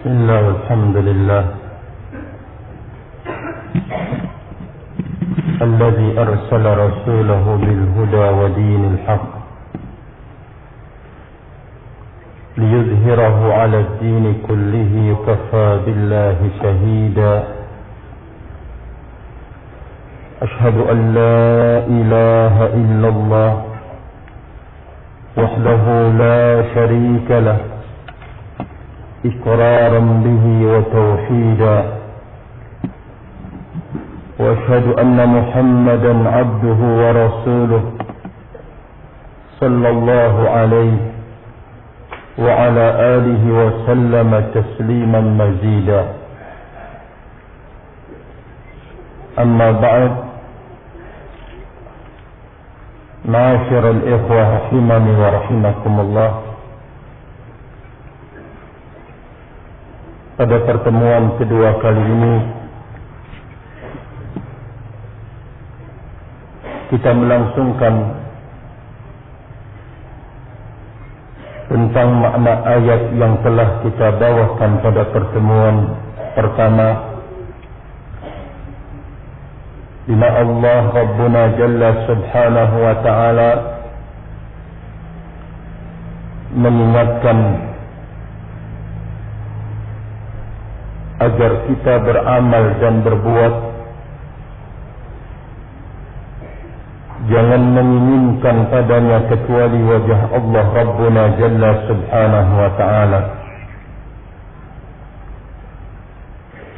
بسم الله والحمد لله الذي أرسل رسوله بالهدى ودين الحق ليظهره على الدين كله كفى بالله شهيدا أشهد أن لا إله إلا الله وحده لا شريك له إقرارا به وتوحيدا وأشهد أن محمدا عبده ورسوله صلى الله عليه وعلى آله وسلم تسليما مزيدا أما بعد معاشر الإخوة رحمني ورحمكم الله. Pada pertemuan kedua kali ini kita melangsungkan tentang makna ayat yang telah kita bawakan pada pertemuan pertama, di mana Allah Rabbuna Jalla Subhanahu wa Ta'ala mengingatkan agar kita beramal dan berbuat, jangan menginginkan padanya kecuali wajah Allah Rabbuna Jalla Subhanahu wa Ta'ala.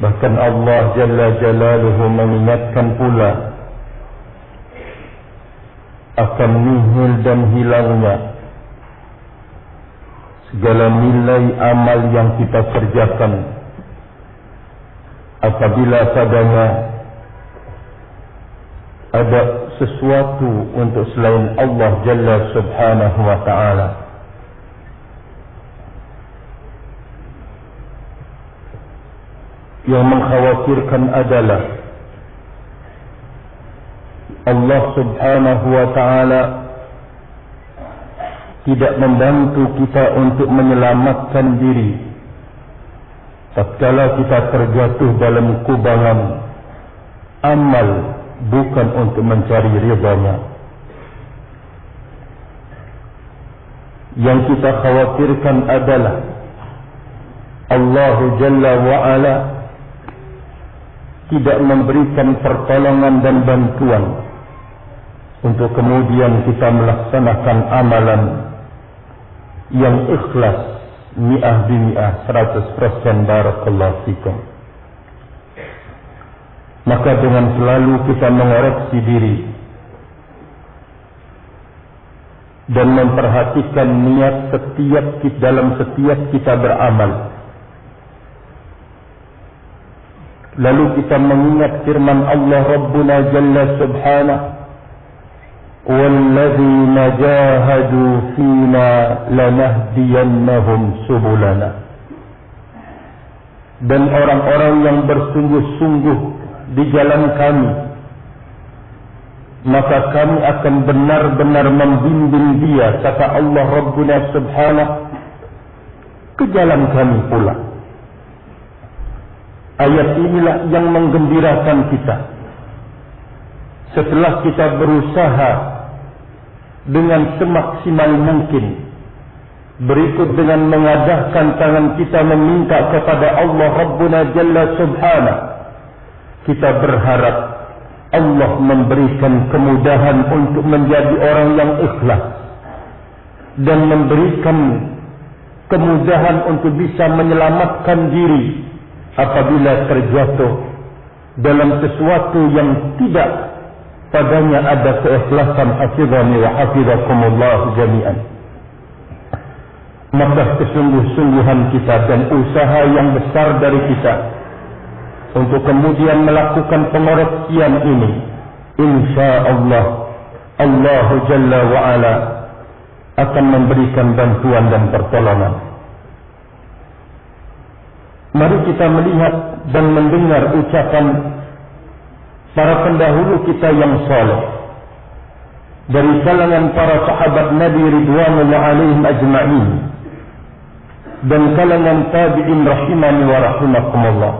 Bahkan Allah Jalla Jalaluhu mengingatkan pula akan nihil dan hilangnya segala nilai amal yang kita kerjakan apabila padanya ada sesuatu untuk selain Allah Jalla Subhanahu wa Ta'ala. Yang mengkhawatirkan adalah Allah Subhanahu wa Ta'ala tidak membantu kita untuk menyelamatkan diri tatkala kita terjatuh dalam kubangan amal bukan untuk mencari ridha-Nya. Yang kita khawatirkan adalah Allah Jalla wa Ala tidak memberikan pertolongan dan bantuan untuk kemudian kita melaksanakan amalan yang ikhlas mi'ah bimi'ah 100% barakallahu fikum. Maka dengan selalu kita mengoreksi diri dan memperhatikan niat dalam setiap kita beramal, lalu kita mengingat firman Allah Rabbuna Jalla Subhanahu, وَالَّذِينَ جَاهَدُوا فِينَا لَنَهْدِيَنَّهُمْ سُبُلَنَا. Dan orang-orang yang bersungguh-sungguh di jalan kami, maka kami akan benar-benar membimbing dia, kata Allah Rabbuna Subhanahu, ke jalan kami pula. Ayat inilah yang menggembirakan kita. Setelah kita berusaha dengan semaksimal mungkin, berikut dengan mengadahkan tangan kita meminta kepada Allah Rabbuna Jalla Subhanahu, kita berharap Allah memberikan kemudahan untuk menjadi orang yang ikhlas dan memberikan kemudahan untuk bisa menyelamatkan diri apabila terjatuh dalam sesuatu yang tidak padanya ada keikhlasan. Hafizani wa hafizakumullah jami'an. Maka kesungguh-sungguhan kita dan usaha yang besar dari kita untuk kemudian melakukan pengoreksian ini, insyaallah Allah Jalla wa Ala akan memberikan bantuan dan pertolongan. Mari kita melihat dan mendengar ucapan para pendahulu kita yang saleh dari kalangan para sahabat Nabi ridwanullah alaihim ajma'in dan kalangan tabi'in rahimani wa rahimakumullah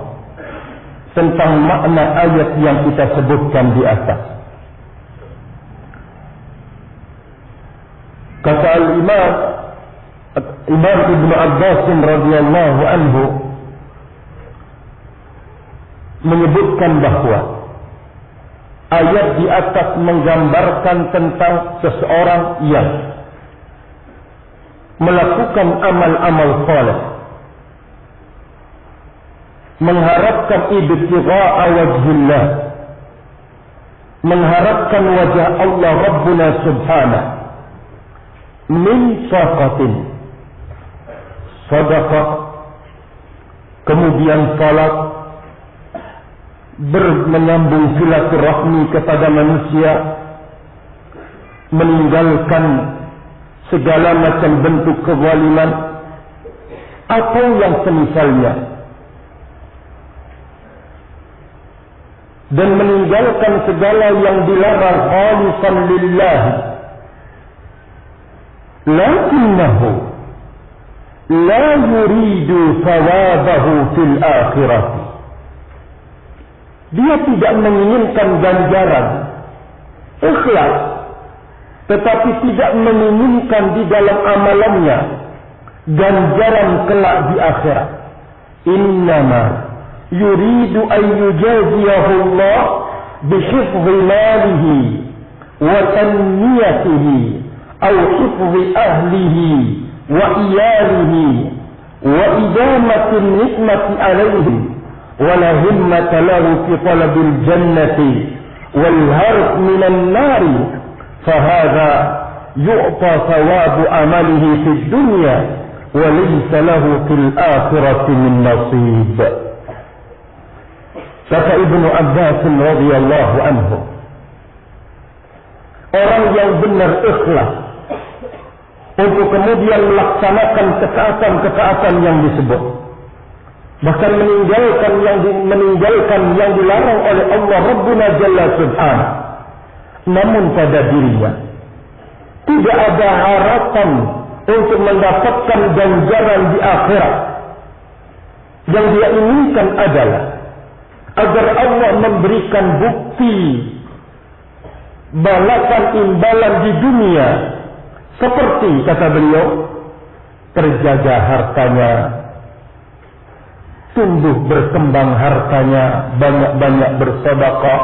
tentang makna ayat yang kita sebutkan di atas. Kata Al-Imam Ibnu Abbas radhiyallahu anhu menyebutkan bahwa ayat di atas menggambarkan tentang seseorang yang melakukan amal-amal saleh, mengharapkan ibtigha'a wajhillah, mengharapkan wajah Allah Rabbuna Subhanahu, min shaqatin, sedekah, kemudian salat, menyambung silaturahmi kepada manusia, meninggalkan segala macam bentuk kezaliman atau yang semisalnya, dan meninggalkan segala yang dilarang khalisan lillah, lakinnahu la yuridu thawabahu fil akhirah. Dia tidak menginginkan ganjaran ikhlas, tetapi tidak menginginkan di dalam amalannya ganjaran kelak di akhirat. Innama yuridu an yujaziyahu Allah bihifzi malihi wa tanmiyatihi aw hifzi ahlihi wa iyalihi wa idamati nikmati alaihim ولا همة له في طلب الجنة والهرب من النار فهذا يعطى ثواب عمله في الدنيا وليس له في الآخرة من نصيب. Kata Ibnu Abbas radhiyallahu anhu, orang yang benar ikhlas untuk kemudian melaksanakan ketaatan-ketaatan yang disebut, bahkan meninggalkan yang dilarang oleh Allah Rabbuna Jalla Subhanahu, namun pada dirinya tidak ada harapan untuk mendapatkan ganjaran di akhirat. Yang dia inginkan adalah agar Allah memberikan bukti balasan imbalan di dunia, seperti kata beliau, terjaga hartanya, tumbuh berkembang hartanya, banyak-banyak bersedekah,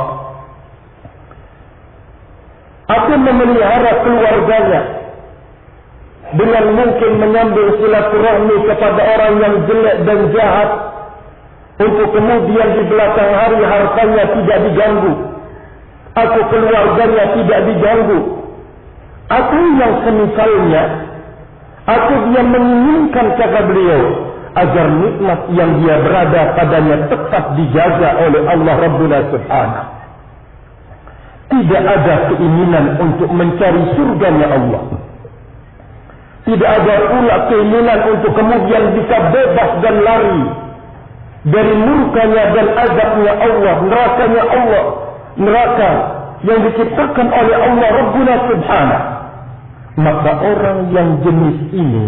atau memelihara keluarganya dengan mungkin menyambung silaturahmi kepada orang yang jelek dan jahat, untuk kemudian di belakang hari hartanya tidak diganggu atau keluarganya tidak diganggu, atau yang semisalnya, atau dia menginginkan, kata beliau, agar nikmat yang dia berada padanya tetap dijaga oleh Allah Rabbuna Subhanahu. Tidak ada keinginan untuk mencari surganya Allah. Tidak ada pula keinginan untuk kemudian bisa bebas dan lari dari murkanya dan azabnya Allah, nerakanya Allah, neraka yang diciptakan oleh Allah Rabbuna Subhanahu. Maka orang yang jenis ini,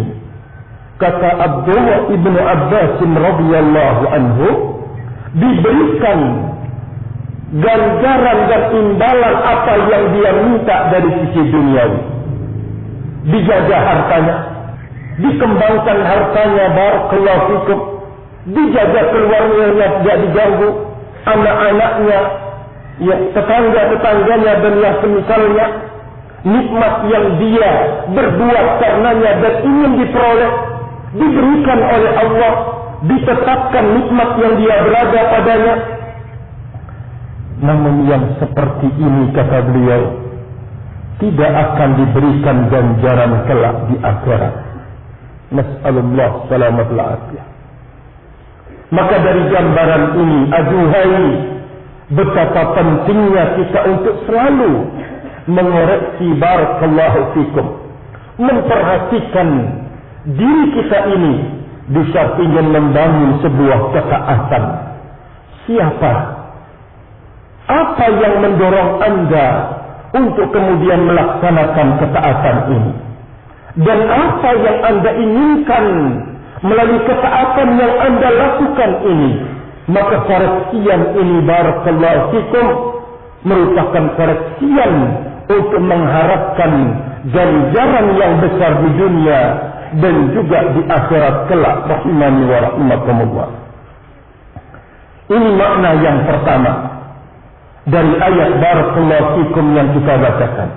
kata Abdullah ibnu Abbas radhiyallahu anhu, diberikan ganjaran dan imbalan apa yang dia minta dari sisi duniawi. Dijaga hartanya, dikembangkan hartanya, barakallahu fikum, dijaga keluarganya tidak diganggu, anak-anaknya, ya, tetangga-tetangganya dan yang semisalnya, nikmat yang dia berbuat karenanya dan ingin diperoleh diberikan oleh Allah, ditetapkan nikmat yang dia berada padanya. Namun yang seperti ini, kata beliau, tidak akan diberikan ganjaran kelak di akhirat. Nas'alullah salamatul afiyah. Maka dari gambaran ini, aduhai, betapa pentingnya kita untuk selalu mengoreksi, barakallahu fikum, memperhatikan diri kita ini di saat ingin membangun sebuah ketaatan. Siapa? Apa yang mendorong Anda untuk kemudian melaksanakan ketaatan ini? Dan apa yang Anda inginkan melalui ketaatan yang Anda lakukan ini, maka koreksian ini barakallahu fikum merupakan koreksian untuk mengharapkan ganjaran yang besar di dunia dan juga di akhirat kelak. Rahimani wa rahimakumullah. Ini makna yang pertama dari ayat barakallahu fikum yang kita bacakan.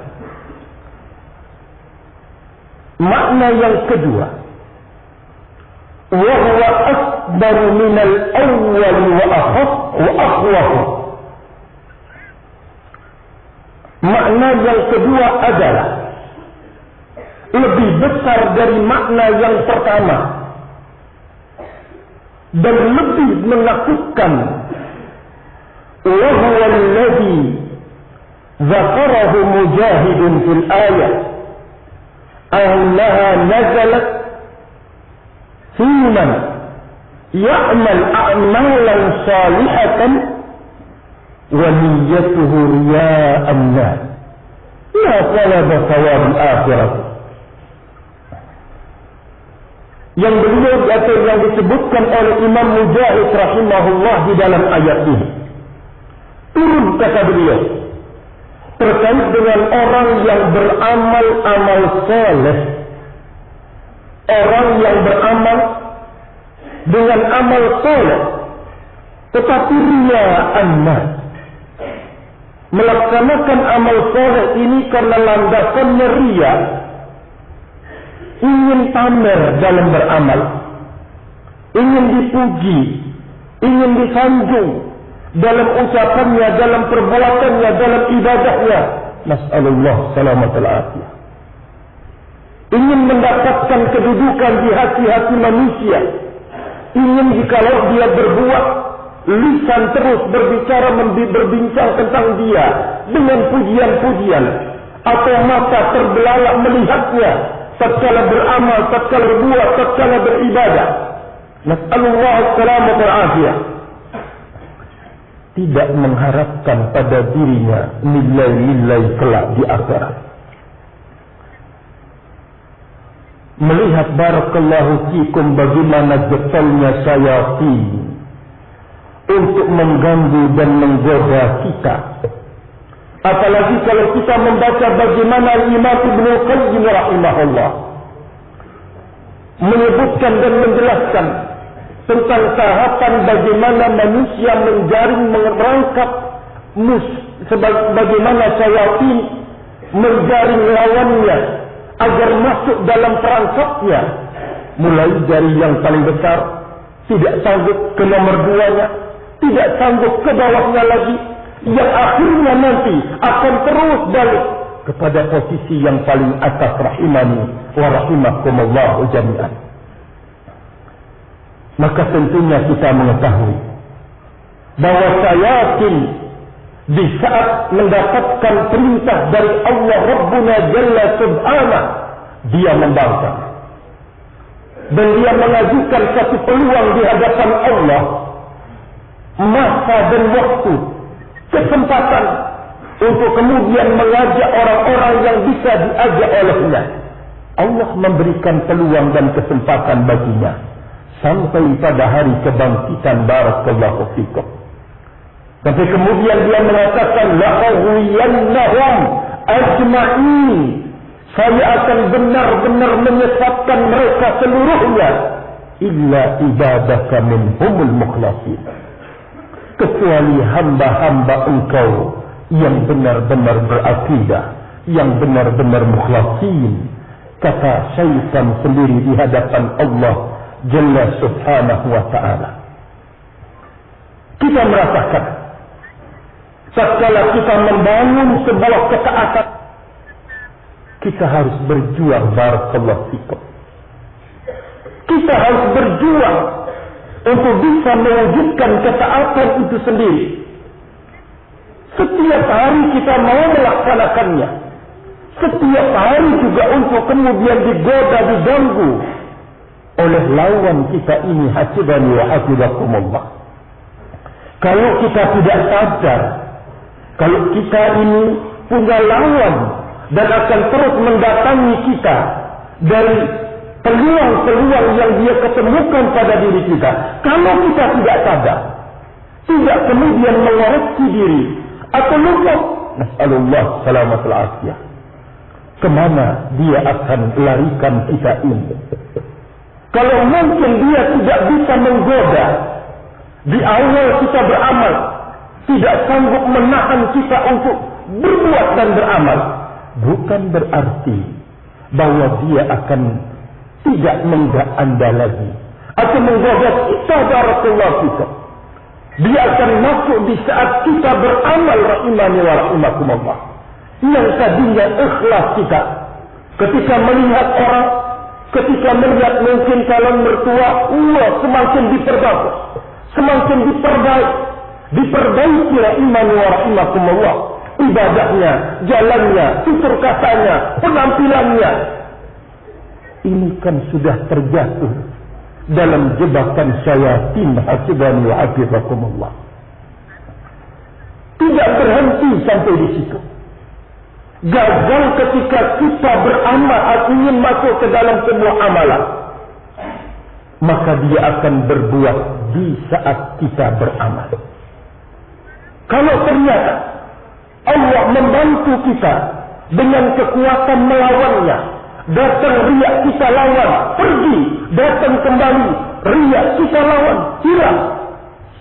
Makna yang kedua, wa huwa akbar min al-awwal wa akhaf wa akhwaf. Makna yang kedua adalah lebih besar dari makna yang pertama dan lebih menakutkan. Wa huwa alladhi dzakarahu Mujahidun fil ayat annaha nazalat fi man ya'mal a'malan salihatan wa niyyatuhu riya'an nas la talaba thawab al-akhirah. Yang beliau atau yang disebutkan oleh Imam Mujahid rahimahullah di dalam ayat ini. Turun kata beliau terkait dengan orang yang beramal amal saleh, orang yang beramal dengan amal saleh tetapi riya'an nas, melaksanakan amal saleh ini karena landasannya riya, ingin pamer dalam beramal, ingin dipuji, ingin disanjung dalam ucapannya, dalam perbuatannya, dalam ibadahnya. Nas'alullah salamatul afiyah. Ingin mendapatkan kedudukan di hati-hati manusia. Ingin jikalau dia berbuat, lisan terus berbicara, berbincang tentang dia dengan pujian-pujian, atau mata terbelalak melihatnya tatkala beramal, tatkala berbuat, tatkala beribadah. Nas'alullah salamatul afiyah. Tidak mengharapkan pada dirinya nilai-nilai kelak di akhirat. Melihat barakallahu fikum bagaimana getolnya syaitan untuk mengganggu dan menggoda kita. Apalagi kalau kita membaca bagaimana Imam Ibnu Qayyim rahimahullah menyebutkan dan menjelaskan tentang tahapan bagaimana manusia menjaring, merangkap bagaimana syaitan menjaring lawannya agar masuk dalam perangkapnya, mulai dari yang paling besar, tidak sanggup ke nomor 2-nya, tidak sanggup ke bawahnya lagi, yang akhirnya nanti akan terus balik kepada posisi yang paling atas. Rahimani wa rahimakumullah jami'an. Maka tentunya kita mengetahui bahwa syaitan di saat mendapatkan perintah dari Allah Rabbuna Jalla Subhanahu, dia membangkang dan dia mengajukan satu peluang di hadapan Allah, masa dan waktu, kesempatan untuk kemudian mengajak orang-orang yang bisa diajak olehnya. Allah memberikan peluang dan kesempatan baginya sampai pada hari kebangkitan. Barakallahu fikum. Tapi kemudian dia mengatakan la'ughwiyannahum ajma'in, saya akan benar-benar menyesatkan mereka seluruhnya, illa ibadaka minhumul mukhlasin, kecuali hamba-hamba engkau yang benar-benar berakidah, yang benar-benar mukhlasin. Kata syaitan sendiri di hadapan Allah Jalla Subhanahu wa ta'ala. Kita merasakan tatkala kita membangun sebuah ketaatan, kita harus berjuang. Barakallahu fikum. Kita harus berjuang untuk bisa mewujudkan ketaatan itu sendiri. Setiap hari kita mau melaksanakannya. Setiap hari juga untuk kemudian digoda, diganggu oleh lawan kita ini. Hasibani wa hasibakumullah. Kalau kita tidak sadar, kalau kita ini punya lawan dan akan terus mendatangi kita dari peluang-peluang yang dia ketemukan pada diri kita, kalau kita tidak sadar, tidak kemudian mengoreksi diri atau lupa, nasallallahu salamatul afiyah, kemana dia akan larikan kita ini? Kalau mungkin dia tidak bisa menggoda di awal kita beramal, tidak sanggup menahan kita untuk berbuat dan beramal, bukan berarti bahwa dia akan tidak menggoda Anda lagi atau menggoda kita barakallahu fikum. Dia akan masuk di saat kita beramal rahimani wa rahimakumullah. Yang tadinya ikhlas kita ketika melihat orang, ketika melihat mungkin calon mertua, Allah semakin diperbagus, semakin diperbaiki rahimani wa rahimakumullah. Ibadahnya, jalannya, tutur katanya, penampilannya. Ini kan sudah terjatuh dalam jebakan syaitan hasibani wa hafizakumullah. Tidak berhenti sampai di situ. Gagal ketika kita beramal atau ingin masuk ke dalam sebuah amalan, maka dia akan berbuat di saat kita beramal. Kalau ternyata Allah membantu kita dengan kekuatan melawannya, datang riak kita lawan, pergi, datang kembali, riak kita lawan, hilang.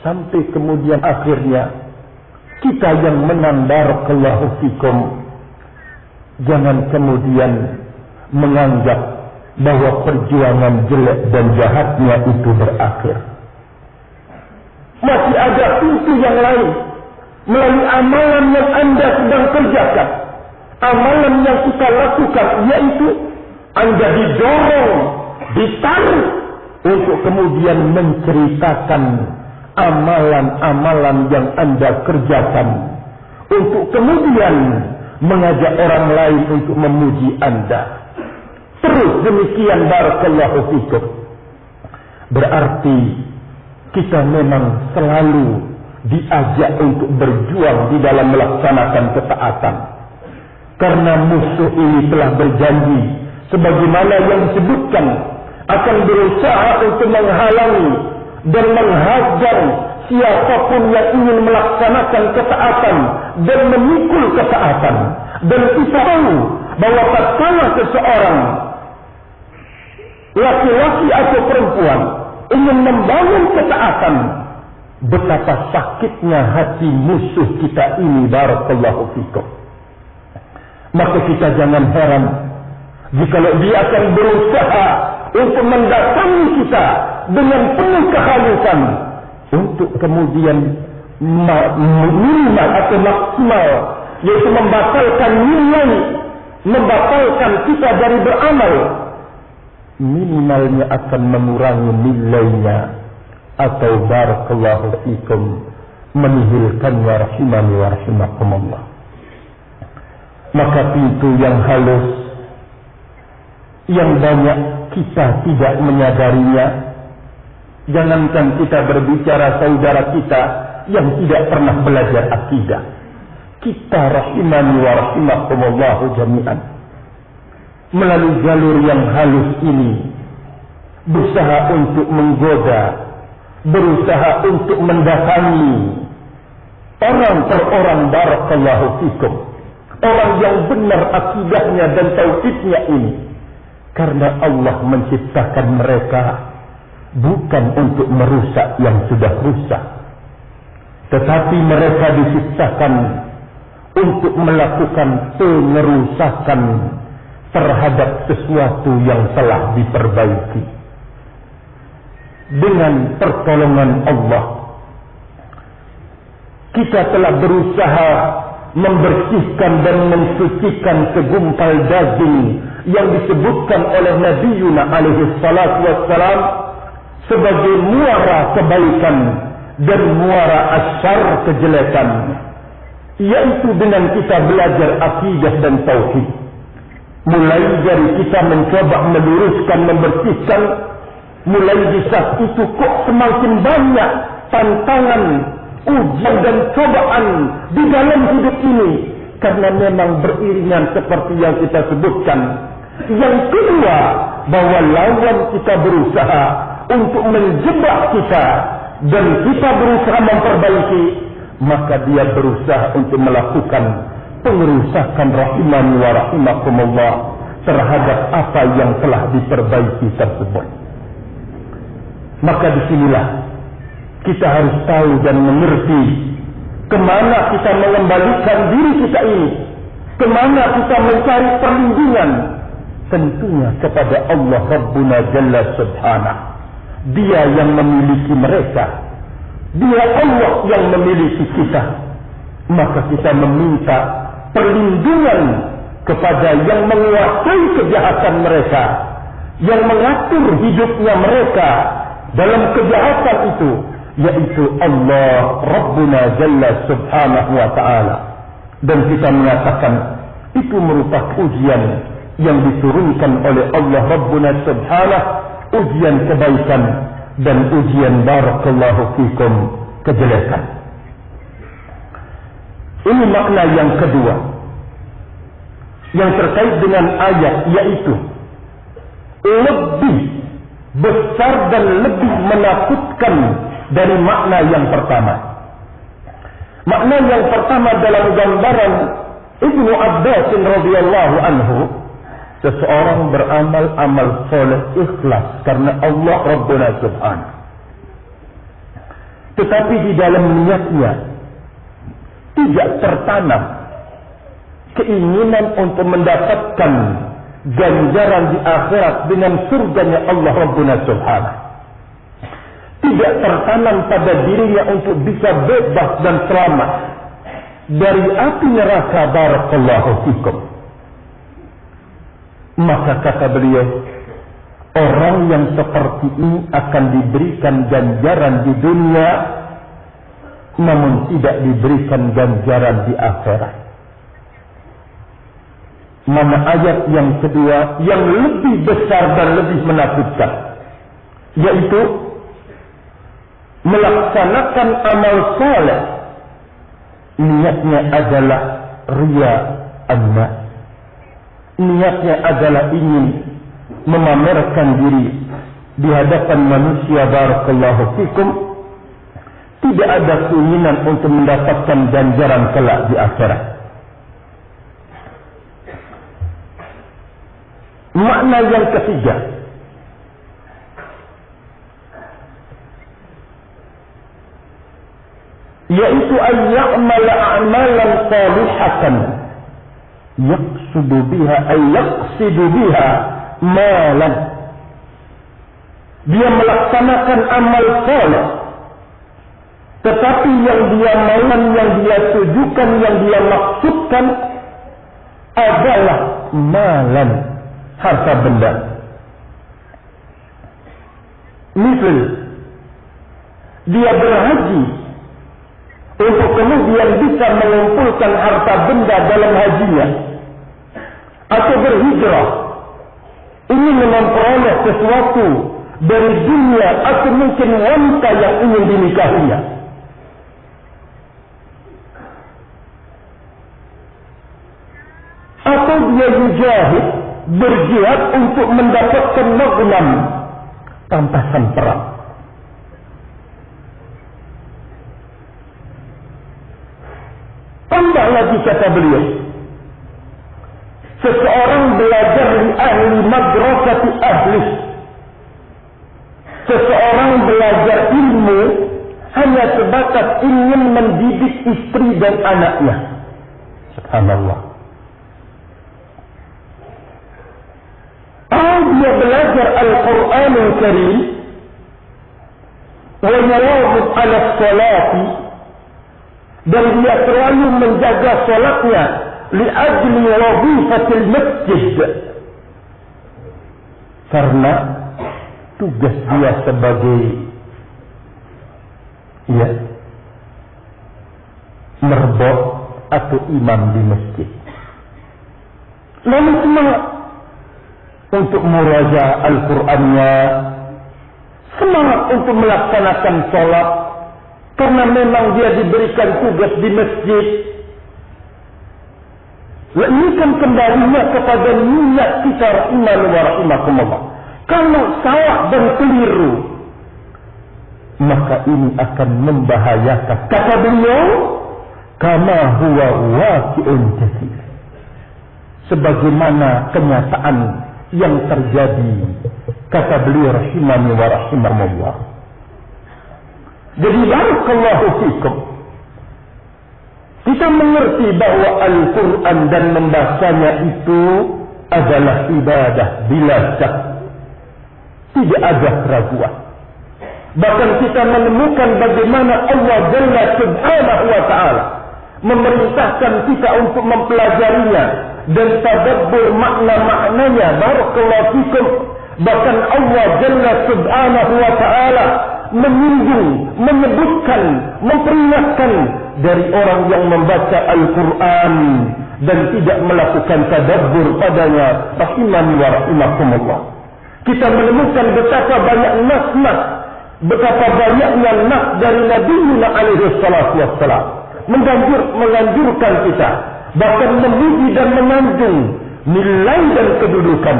Sampai kemudian akhirnya kita yang menang, barakallahu fikum. Jangan kemudian menganggap bahwa perjuangan jelek dan jahatnya itu berakhir. Masih ada pintu yang lain melalui amalan yang Anda sedang kerjakan, amalan yang kita lakukan, yaitu Anda didorong, ditarik untuk kemudian menceritakan amalan-amalan yang Anda kerjakan, untuk kemudian mengajak orang lain untuk memuji Anda. Terus demikian barakallahu fikum. Berarti kita memang selalu diajak untuk berjuang di dalam melaksanakan ketaatan. Karena musuh ini telah berjanji, sebagaimana yang disebutkan, akan berusaha untuk menghalangi dan menghadang siapapun yang ingin melaksanakan ketaatan dan memikul ketaatan. Dan kita tahu bahwa tatkala seseorang, laki-laki atau perempuan, ingin membangun ketaatan, betapa sakitnya hati musuh kita ini, barakallahu fikum. Maka kita jangan heran jikalau dia akan berusaha untuk mendatangi kita dengan penuh kehalusan, untuk kemudian minimal atau maksimal, yaitu membatalkan nilai, membatalkan kita dari beramal. Minimalnya akan mengurangi nilainya, atau barakallahu fikum, menihilkannya rahimani wa rahimakumullah. Maka pintu yang halus, yang banyak kita tidak menyadarinya. Jangankan kita berbicara saudara kita yang tidak pernah belajar akidah, kita rahimani wa rahimakumullah jami'an, melalui jalur yang halus ini berusaha untuk menggoda, berusaha untuk mendatangi orang per orang, barakallahu fikum, orang yang benar akidahnya dan tauhidnya ini. Karena Allah menciptakan mereka bukan untuk merusak yang sudah rusak, tetapi mereka diciptakan untuk melakukan pengerusakan terhadap sesuatu yang telah diperbaiki. Dengan pertolongan Allah, kita telah berusaha membersihkan dan mensucikan segumpal daging yang disebutkan oleh Nabi Yuna alaihi salatu wassalam sebagai muara kebaikan dan muara asyar kejelekan, yaitu dengan kita belajar akidah dan tauhid. Mulai dari kita mencoba meluruskan, membersihkan, mulai di saat itu kok semakin banyak tantangan, ujian dan cobaan di dalam hidup ini, karena memang beriringan seperti yang kita sebutkan. Yang kedua, bahwa lawan kita berusaha untuk menjebak kita dan kita berusaha memperbaiki, maka dia berusaha untuk melakukan pengerusakan rahimani wa rahimakumullah terhadap apa yang telah diperbaiki tersebut. Maka disinilah kita harus tahu dan mengerti kemana kita mengembalikan diri kita ini, kemana kita mencari perlindungan. Tentunya kepada Allah Rabbuna Jalla Subhanahu. Dia yang memiliki mereka, dia Allah yang memiliki kita. Maka kita meminta perlindungan kepada yang menguasai kejahatan mereka, yang mengatur hidupnya mereka dalam kejahatan itu, yaitu Allah Rabbuna Jalla Subhanahu wa ta'ala. Dan kita mengatakan itu merupakan ujian yang diturunkan oleh Allah Rabbuna Subhanahu, ujian kebaikan dan ujian barakallahu fikum kejelekan. Ini makna yang kedua yang terkait dengan ayat, yaitu lebih besar dan lebih menakutkan dari makna yang pertama. Makna yang pertama dalam gambaran Ibnu Abbas radhiyallahu anhu, seseorang beramal amal soleh ikhlas karena Allah Rabbuna Subhanahu. Tetapi di dalam niatnya tidak tertanam keinginan untuk mendapatkan ganjaran di akhirat dengan surganya Allah Rabbuna Subhanahu. Tidak tertanam pada dirinya untuk bisa bebas dan selamat dari api neraka barakallahu fikum. Maka kata beliau, orang yang seperti ini akan diberikan ganjaran di dunia, namun tidak diberikan ganjaran di akhirat. Mana ayat yang kedua yang lebih besar dan lebih menakutkan, yaitu melaksanakan amal saleh, niatnya adalah riya an-nas. Niatnya adalah ingin memamerkan diri di hadapan manusia barakallahu fikum. Tidak ada keinginan untuk mendapatkan ganjaran kelak di akhirat. Makna yang ketiga, yaitu ayya'mala a'malan salihatan yaqsidu biha malan. Dia melaksanakan amal saleh, tetapi yang dia maukan, yang dia tujukan, yang dia maksudkan adalah malan, harta benda. Misal dia berhaji untuk kemudian bisa mengumpulkan harta benda dalam hajinya, atau berhijrah ingin memperoleh sesuatu dari dunia atau mungkin wanita yang ingin dinikahinya. Atau dia mujahid, berjihad untuk mendapatkan maghnam, rampasan perang. Tambah lagi kata beliau, seseorang belajar di ahli madrasati ahli. Seseorang belajar ilmu hanya sebatas ingin mendidik istri dan anaknya. Subhanallah. Dia belajar Al-Quranul Karim wa yawabud ala salati, dan dia selalu menjaga salatnya li'ajli wazifatil masjid, karena tugas dia sebagai merbok atau imam di masjid. Lalu semangat untuk murajaah Al-Qurannya, semangat untuk melaksanakan sholat, karena memang dia diberikan tugas di masjid. Ini kan kembalinya kepada niat kita rahimani wa rahimakumullah. Kalau salah dan keliru, maka ini akan membahayakan. Kata beliau, kama huwa waqi'un katsir. Sebagaimana kenyataan yang terjadi, kata beliau rahimani wa rahimakumullah. Jadi barakallahu fikum, kita mengerti bahwa Al-Quran dan membacanya itu adalah ibadah bila syak. Tidak ada keraguan. Bahkan kita menemukan bagaimana Allah Jalla Subhanahu wa Ta'ala memerintahkan kita untuk mempelajarinya dan tadabbur makna-maknanya. Barakallahu fikum. Bahkan Allah Jalla Subhanahu wa Ta'ala menyinggung, menyebutkan, memperingatkan dari orang yang membaca Al-Quran dan tidak melakukan tadabbur padanya. Rahimani wa rahimakumullah. Kita menemukan betapa banyak nas-nas, betapa banyaknya nas dari Nabi Muhammad alaihi salatu wassalam menganjurkan kita, bahkan memuji dan menyanjung nilai dan kedudukan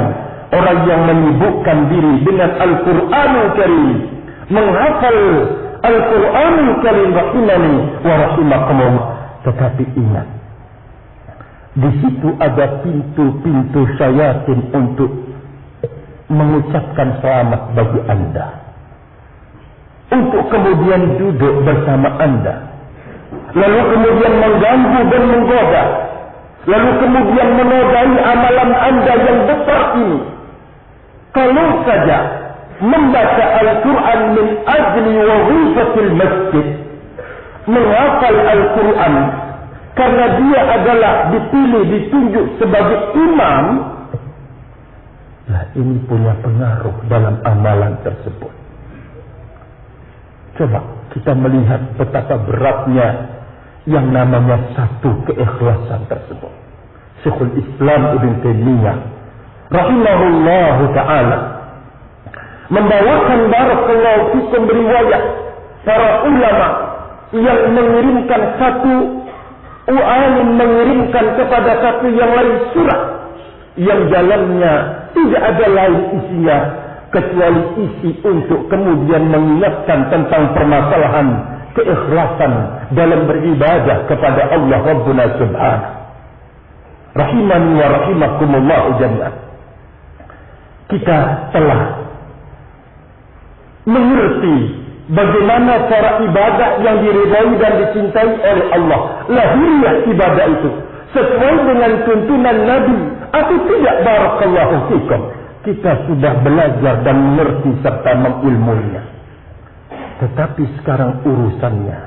orang yang menyibukkan diri dengan Al-Quranul Karim, menghafal Al-Quranul Karim. Rahimani wa rahimakumullah. Tetapi ingat, di situ ada pintu-pintu syaitan untuk mengucapkan selamat bagi Anda, untuk kemudian duduk bersama Anda, lalu kemudian mengganggu dan menggoda, lalu kemudian menodai amalan Anda yang besar ini. Kalau saja membaca Al-Quran min ajli wazifatil masjid, menghafal Al-Quran karena dia adalah dipilih, ditunjuk sebagai imam, nah ini punya pengaruh dalam amalan tersebut. Coba kita melihat betapa beratnya yang namanya satu keikhlasan tersebut. Syekhul Islam Ibn Taimiyah rahimahullahu ta'ala membawakan barakallahu fikum riwayat para ulama yang mengirimkan satu alim mengirimkan kepada satu yang lain surat yang dalamnya tidak ada lain isinya kecuali isi untuk kemudian mengingatkan tentang permasalahan keikhlasan dalam beribadah kepada Allah Rabbuna Subhanahu. Rahimani wa rahimakumullah jami'an. Kita telah mengerti bagaimana cara ibadah yang diridhai dan dicintai oleh Allah. Lahiriah ibadah itu sesuai dengan tuntunan Nabi atau tidak, barakallahu fikum. Kita sudah belajar dan mengerti serta mengilmuinya. Tetapi sekarang urusannya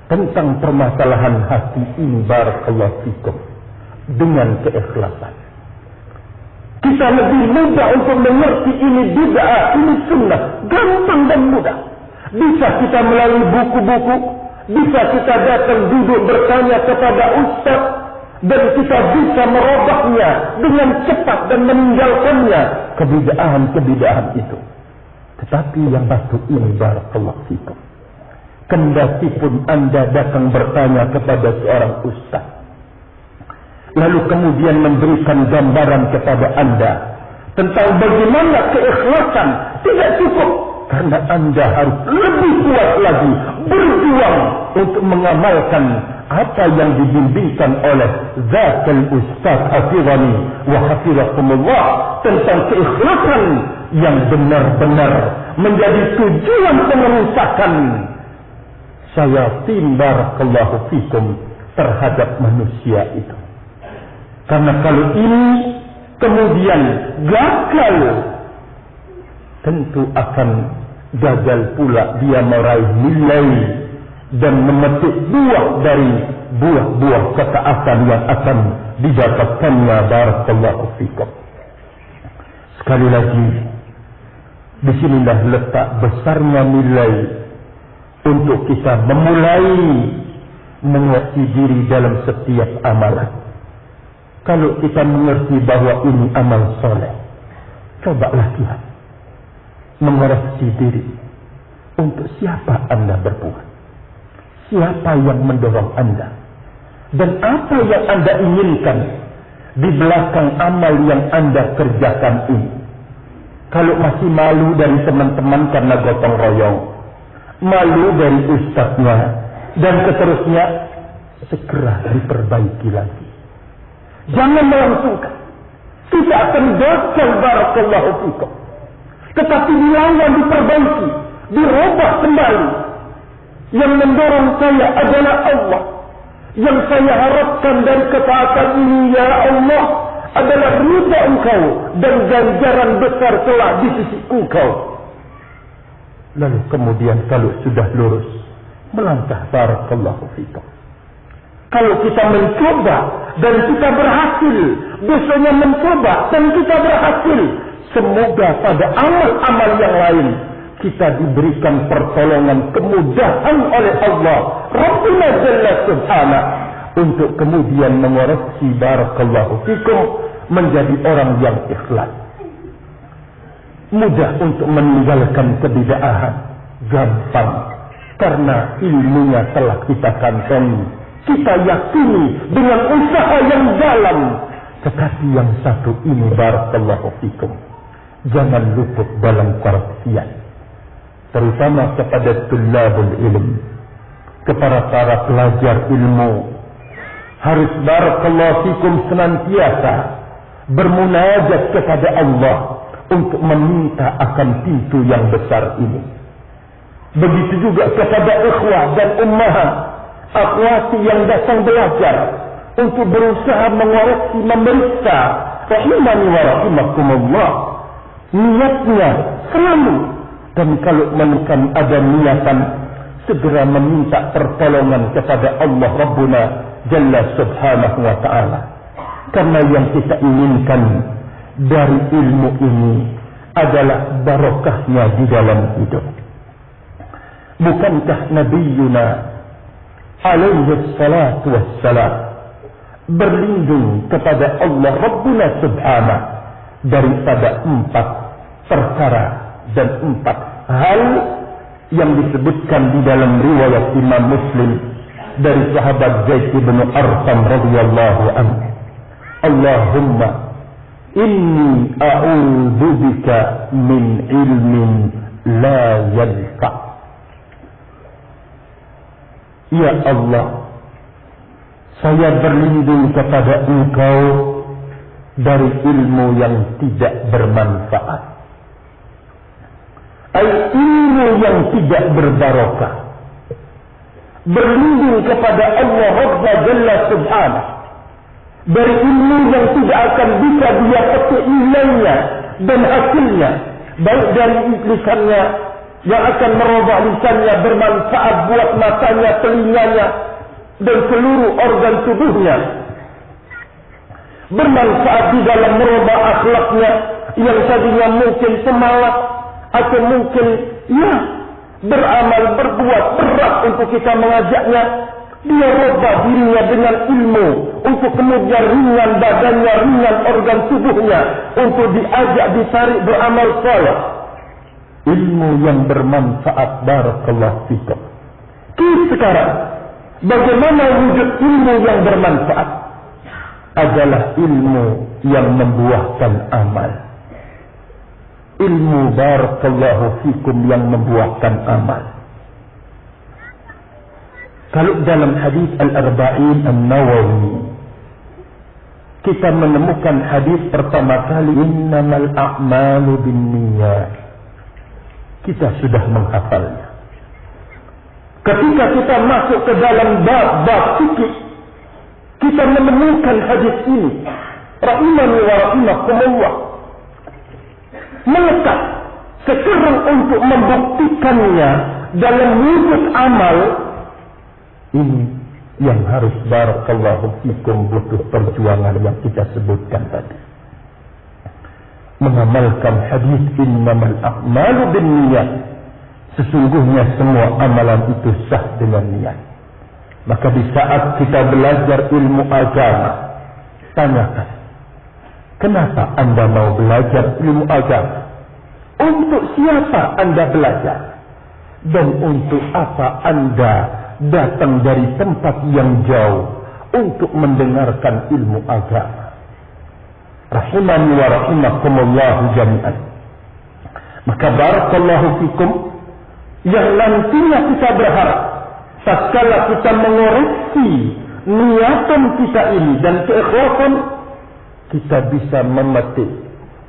tentang permasalahan hati ini, barakallahu fikum, dengan keikhlasan. Kita lebih mudah untuk mengerti ini bid'ah, ini sunnah, gampang dan mudah. Bisa kita melalui buku-buku, bisa kita datang duduk bertanya kepada ustaz, dan kita bisa merubahnya dengan cepat dan meninggalkannya kebid'ahan-kebid'ahan itu. Tetapi yang batu ini, barakallahu fikum, kendati pun Anda datang bertanya kepada seorang ustaz, lalu kemudian memberikan gambaran kepada Anda tentang bagaimana keikhlasan, tidak cukup, karena Anda harus lebih kuat lagi berjuang untuk mengamalkan apa yang dibimbingkan oleh Zatul Ustaz hafizani wa hafizakumullah tentang keikhlasan yang benar-benar menjadi tujuan pengerusakan syaitan, barakallahu fikum, terhadap manusia itu. Karena kalau ini kemudian gagal, tentu akan gagal pula dia meraih nilai dan memetik buah dari buah-buah ketaatan yang akan didapatkannya, barakallahu fikum. Sekali lagi, disinilah letak besarnya nilai untuk kita memulai mengerti diri dalam setiap amalan. Kalau kita mengerti bahwa ini amal soleh, cobalah lihat, mengoreksi diri. Untuk siapa Anda berbuat? Siapa yang mendorong Anda? Dan apa yang Anda inginkan di belakang amal yang Anda kerjakan ini? Kalau masih malu dari teman-teman karena gotong royong, malu dari ustadznya, dan seterusnya, segera diperbaiki lagi. Jangan melangsungkan. Kita akan gagal barakallahu fikum. Tetapi dilawan, diperbaiki, dirubah kembali. Yang mendorong saya adalah Allah. Yang saya harapkan dari ketaatan ini, ya Allah, adalah ridha Engkau dan ganjaran besar kelak di sisi Engkau. Lalu kemudian kalau sudah lurus, melangkah barakallahu fikum. Kalau kita mencoba dan kita berhasil, besoknya mencoba dan kita berhasil, semoga pada amal-amal yang lain kita diberikan pertolongan, kemudahan oleh Allah Rabbuna Jalla Subhanahu untuk kemudian mengoreksi barakallahu fikum menjadi orang yang ikhlas. Mudah untuk meninggalkan kebid'ahan, gampang, karena ilmunya telah kita kantongi. Kita yakini dengan usaha yang dalam. Tetapi yang satu ini barakallahu fikum, jangan luput dalam koreksian, terutama kepada tulabul ilm, kepada para pelajar ilmu. Harus barakallahu fikum senantiasa bermunajat kepada Allah untuk meminta akan pintu yang besar ini. Begitu juga kepada ikhwah dan ummahat, akhwati yang datang belajar untuk berusaha mengoreksi, memeriksa, rahimani wa rahimakumullah, niatnya selalu, dan kalau menemukan ada niatan, segera meminta pertolongan kepada Allah Rabbuna Jalla Subhanahu wa ta'ala. Karena yang kita inginkan dari ilmu ini adalah barokahnya di dalam hidup. Bukankah Nabiuna alaihi salatu wassalam berlindung kepada Allah Rabbuna Subhanahu daripada 4 perkara dan 4 hal yang disebutkan di dalam riwayat Imam Muslim dari sahabat Zaid bin Arqam radhiyallahu anhu. Allahumma inni a'udzu bika min ilmin la yanfa'. Ya Allah, saya berlindung kepada Engkau dari ilmu yang tidak bermanfaat, ilmu yang tidak berbarokah. Berlindung kepada Allah Rabb Jalla Subhanahu dari ilmu yang tidak akan bisa dia petik nilainya dan hasilnya, baik dari lisannya yang akan merubah lisannya bermanfaat buat matanya, telinganya, dan seluruh organ tubuhnya, bermanfaat di dalam merubah akhlaknya yang tadinya mungkin pemalas atau mungkin beramal, berbuat berat untuk kita mengajaknya, dia rubah dirinya dengan ilmu untuk kemudian ringan badannya, ringan organ tubuhnya untuk diajak, ditarik beramal saleh. Ilmu yang bermanfaat barakallahu fikum. Sekarang bagaimana wujud ilmu yang bermanfaat? Adalah ilmu yang membuahkan amal. Ilmu barakallahu fikum yang membuahkan amal. Kalau dalam hadis Al-Arba'in An-Nawawi kita menemukan hadis pertama kali, innamal a'malu binniyat. Kita sudah menghafalnya. Ketika kita masuk ke dalam bab-bab fikih, kita menemukan hadis ini, rahimani wa rahimakumullah, melekat sekarang untuk membuktikannya dalam wujud amal. Ini yang harus barakallahu fikum butuh perjuangan yang kita sebutkan tadi. Mengamalkan hadis innamal a'malu binniyat. Sesungguhnya semua amalan itu sah dengan niat. Maka di saat kita belajar ilmu agama, tanyakan, kenapa Anda mau belajar ilmu agama? Untuk siapa Anda belajar? Dan untuk apa Anda datang dari tempat yang jauh untuk mendengarkan ilmu agama? Rahimani wa rahimakumullah jami'an. Maka barakallahu fikum, yang nantinya kita berharap tatkala kita mengoreksi niatan kita ini dan keikhlasan, kita bisa memetik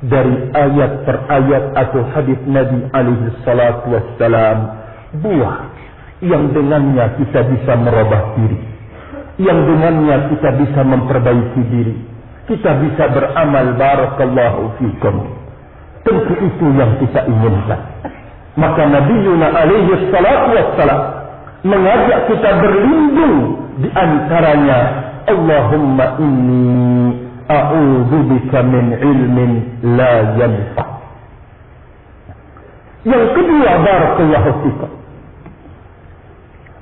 dari ayat per ayat atau hadis Nabi alaihi salatu wassalam buah yang dengannya kita bisa merubah diri, yang dengannya kita bisa memperbaiki diri, kita bisa beramal. Barakallahu fikum. Tentu itu yang kita inginkan. Maka Nabi Yuna alaihi salatu wassalam mengajak kita berlindung di antaranya, Allahumma inni a'udzubika min ilmin la yanfa'. Yang kedua, barakallahu fikum,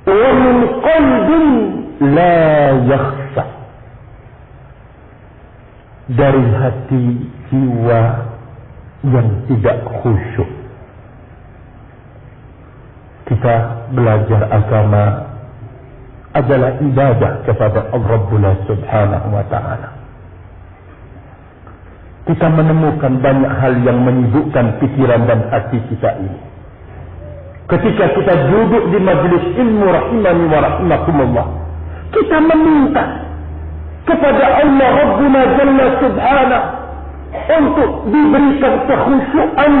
wa min qalbin la yakhsha, dari hati jiwa yang tidak khusyuk. Kita belajar agama adalah ibadah kepada Allah Subhanahu wa ta'ala. Kita menemukan banyak hal yang menyibukkan pikiran dan hati kita ini. Ketika kita duduk di majlis ilmu rahimani wa rahimakumullah, kita meminta kepada Allah Rabbuna Jalla Subhanahu untuk diberikan kekhusyuan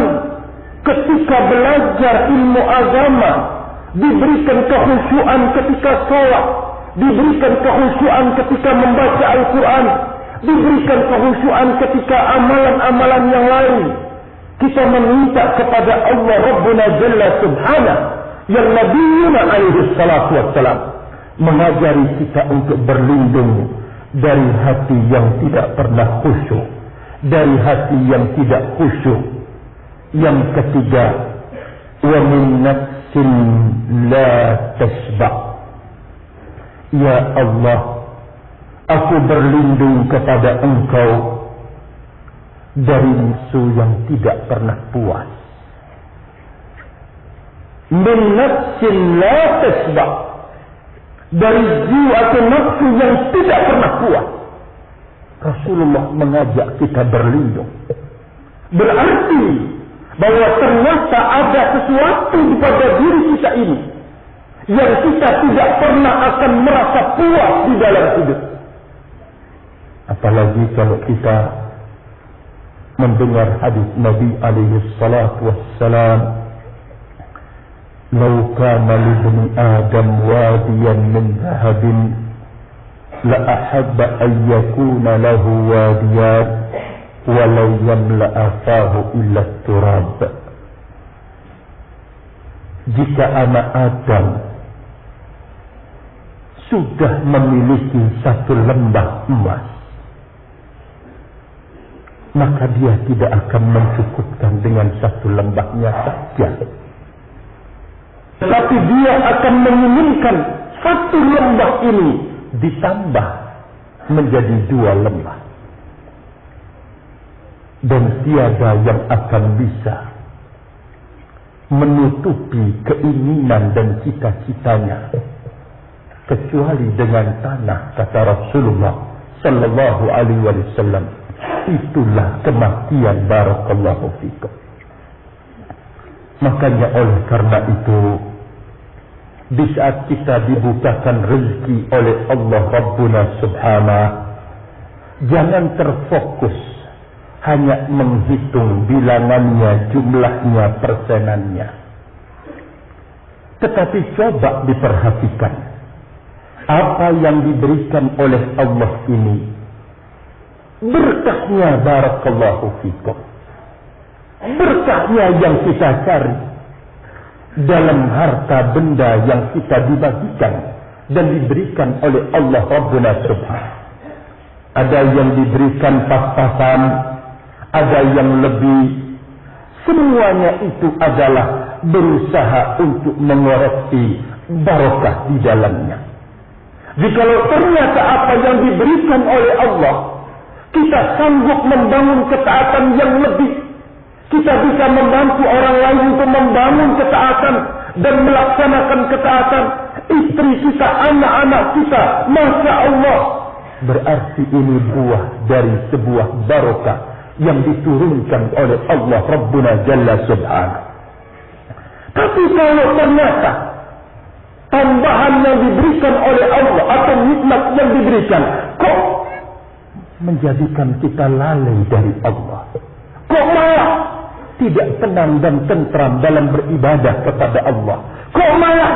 ketika belajar ilmu agama, diberikan kekhusyuan ketika sholat, diberikan kekhusyuan ketika membaca Al-Quran, diberikan kekhusyuan ketika amalan-amalan yang lain. Kita meminta kepada Allah Rabbuna Jalla Subhanahu yang Nabi Yuna alaihi salatu wassalam mengajari kita untuk berlindung dari hati yang tidak pernah khusyuk, dari hati yang tidak khusyuk. Yang ketiga, wa min nafsin la tasba'. Ya Allah, aku berlindung kepada Engkau dari musuh yang tidak pernah puas. Min nafsin la tasba', dari jiwa atau nafsu yang tidak pernah puas. Rasulullah mengajak kita berlindung. Berarti bahwa ternyata ada sesuatu pada diri kita ini yang kita tidak pernah akan merasa puas di dalam hidup. Apalagi kalau kita mendengar hadis Nabi alaihi salatu wassalam, "Lau kana li bani Adam wadiyan min dhahabin la ahabba an yakuna lahu wadiyan walau yamla'a fahu illa turab." Jika anak Adam sudah memiliki satu lembah emas, maka dia tidak akan mencukupkan dengan satu lembahnya saja, tetapi dia akan menginginkan satu lembah ini ditambah menjadi 2 lembah. Dan tiada yang akan bisa menutupi keinginan dan cita-citanya kecuali dengan tanah, kata Rasulullah sallallahu alaihi wasallam. Itulah kematian. Barakallahu fikum. Makanya oleh karena itu, di saat kita dibukakan rezeki oleh Allah Rabbuna Subhanahu, jangan terfokus hanya menghitung bilangannya, jumlahnya, persenannya. Tetapi coba diperhatikan apa yang diberikan oleh Allah ini. Berkahnya, barakallahu fikum. Berkahnya yang kita cari dalam harta benda yang kita dibagikan dan diberikan oleh Allah Rabbuna Subhanahu. Ada yang diberikan pas-pasan, ada yang lebih. Semuanya itu adalah berusaha untuk mengoreksi barokah di dalamnya. Jikalau ternyata apa yang diberikan oleh Allah, kita sanggup membangun ketaatan yang lebih, kita bisa membantu orang lain untuk membangun ketaatan dan melaksanakan ketaatan, istri kita, anak-anak kita, Masya Allah, berarti ini buah dari sebuah barokah yang diturunkan oleh Allah Rabbuna Jalla Subhanahu. Tapi kalau ternyata tambahan yang diberikan oleh Allah atau nikmat yang diberikan kok menjadikan kita lalai dari Allah, kok malah tidak tenang dan tentram dalam beribadah kepada Allah, kok malah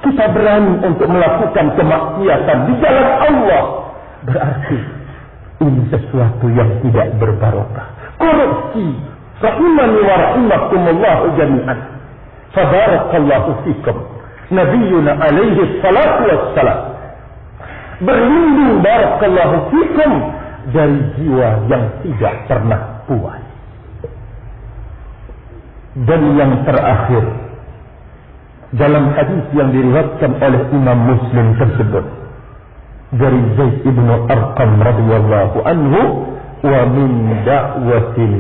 kita berani untuk melakukan kemaksiatan di jalan Allah, berarti ini sesuatu yang tidak berbarokah, korupsi. Rahimani wa rahimakumullah jami'an. Fabarakallahu fikum. Nabiyuna alaihi salatu wassalam berlindung barakallahu fikum dari jiwa yang tidak pernah puas. Dan yang terakhir, dalam hadis yang diriwayatkan oleh Imam Muslim tersebut dari Zaid ibnu Arqam radhiyallahu anhu, wa min da'watin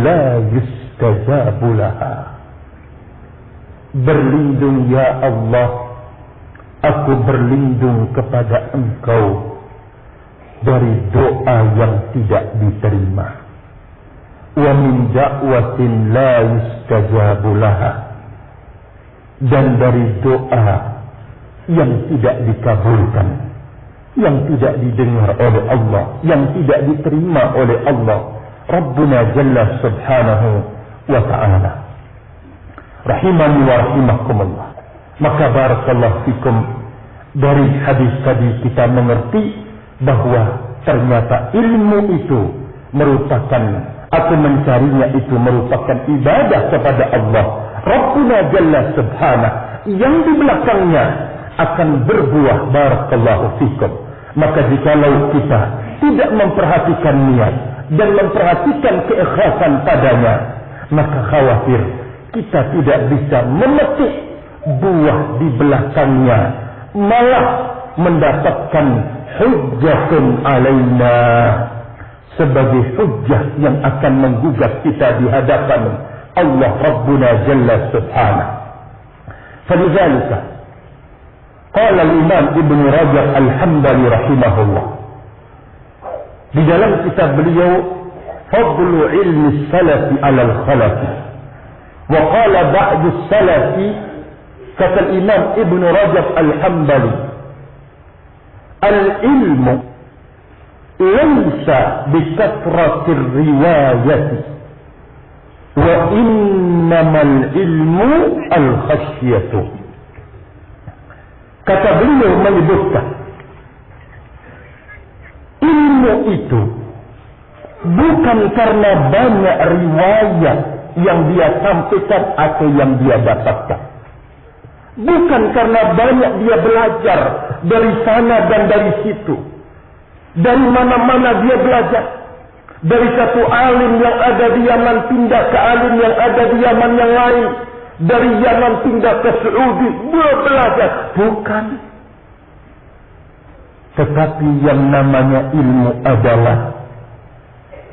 la yustajabu laha. Berlindung ya Allah, aku berlindung kepada Engkau dari doa yang tidak diterima. Wa min da'watin la yustajabu laha, dan dari doa yang tidak dikabulkan, yang tidak didengar oleh Allah, yang tidak diterima oleh Allah Rabbuna Jalla Subhanahu wa ta'ala. Rahimani wa rahimakumullah. Maka barakallahu fikum, dari hadis tadi kita mengerti bahwa ternyata ilmu itu merupakan, atau mencarinya itu merupakan ibadah kepada Allah Rabbuna Jalla Subhanahu, yang di belakangnya akan berbuah barakallahu fikum. Maka jikalau kita tidak memperhatikan niat dan memperhatikan keikhlasan padanya, maka khawatir kita tidak bisa memetik buah di belakangnya, malah mendapatkan hujjatun alaina, sebagai hujjah yang akan menggugat kita di hadapan Allah Rabbuna Jalla Subhanahu. Falidzalika qala al-Imam Ibnu Rajab al-Hambali rahimahullah di dalam kitab beliau Fadlu Ilmi Salafi 'ala al-Khalafi, wa qala ba'du salafi, kata Imam Ibnu Rajab al-Hambali, al-ilmu laysa bikathratir riwayati wa innamal ilmu al-khasyatu. Kata beliau menyebutkan, ilmu itu bukan karena banyak riwayat yang dia sampaikan atau yang dia dapatkan, bukan karena banyak dia belajar dari sana dan dari situ, dari mana-mana dia belajar, dari satu alim yang ada di Yaman pindah ke alim yang ada di Yaman yang lain, dari Yaman pindah ke Saudi, dia belajar, bukan. Tetapi yang namanya ilmu adalah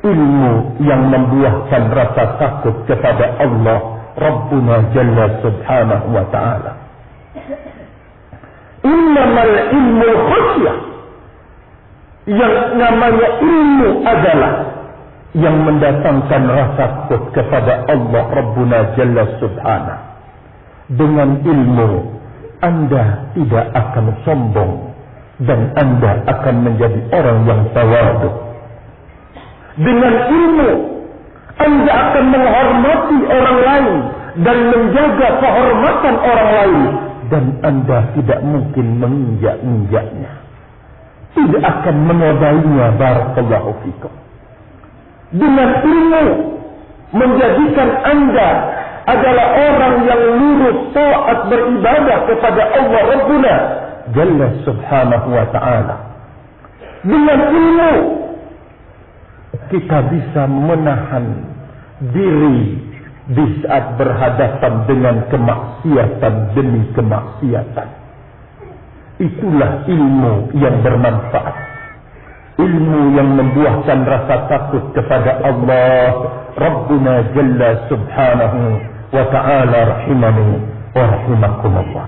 ilmu yang membuahkan rasa takut kepada Allah Rabbuna Jalla Subhanahu wa ta'ala. Innamal ilmu khasyah, yang namanya ilmu adalah yang mendatangkan rasa takut kepada Allah Rabbuna Jalla Subhanahu. Dengan ilmu Anda tidak akan sombong dan Anda akan menjadi orang yang tawadhu. Dengan ilmu Anda akan menghormati orang lain dan menjaga kehormatan orang lain, dan Anda tidak mungkin menginjak-injaknya, tidak akan menodainya. Barakallahu fikum. Dengan ilmu menjadikan Anda adalah orang yang lurus taat beribadah kepada Allah Rabbuna Jalla Subhanahu wa ta'ala. Dengan ilmu kita bisa menahan diri di saat berhadapan dengan kemaksiatan demi kemaksiatan. Itulah ilmu yang bermanfaat, ilmu yang membuahkan rasa takut kepada Allah Rabbuna Jalla Subhanahu wa ta'ala. Rahimani wa rahimakumullah.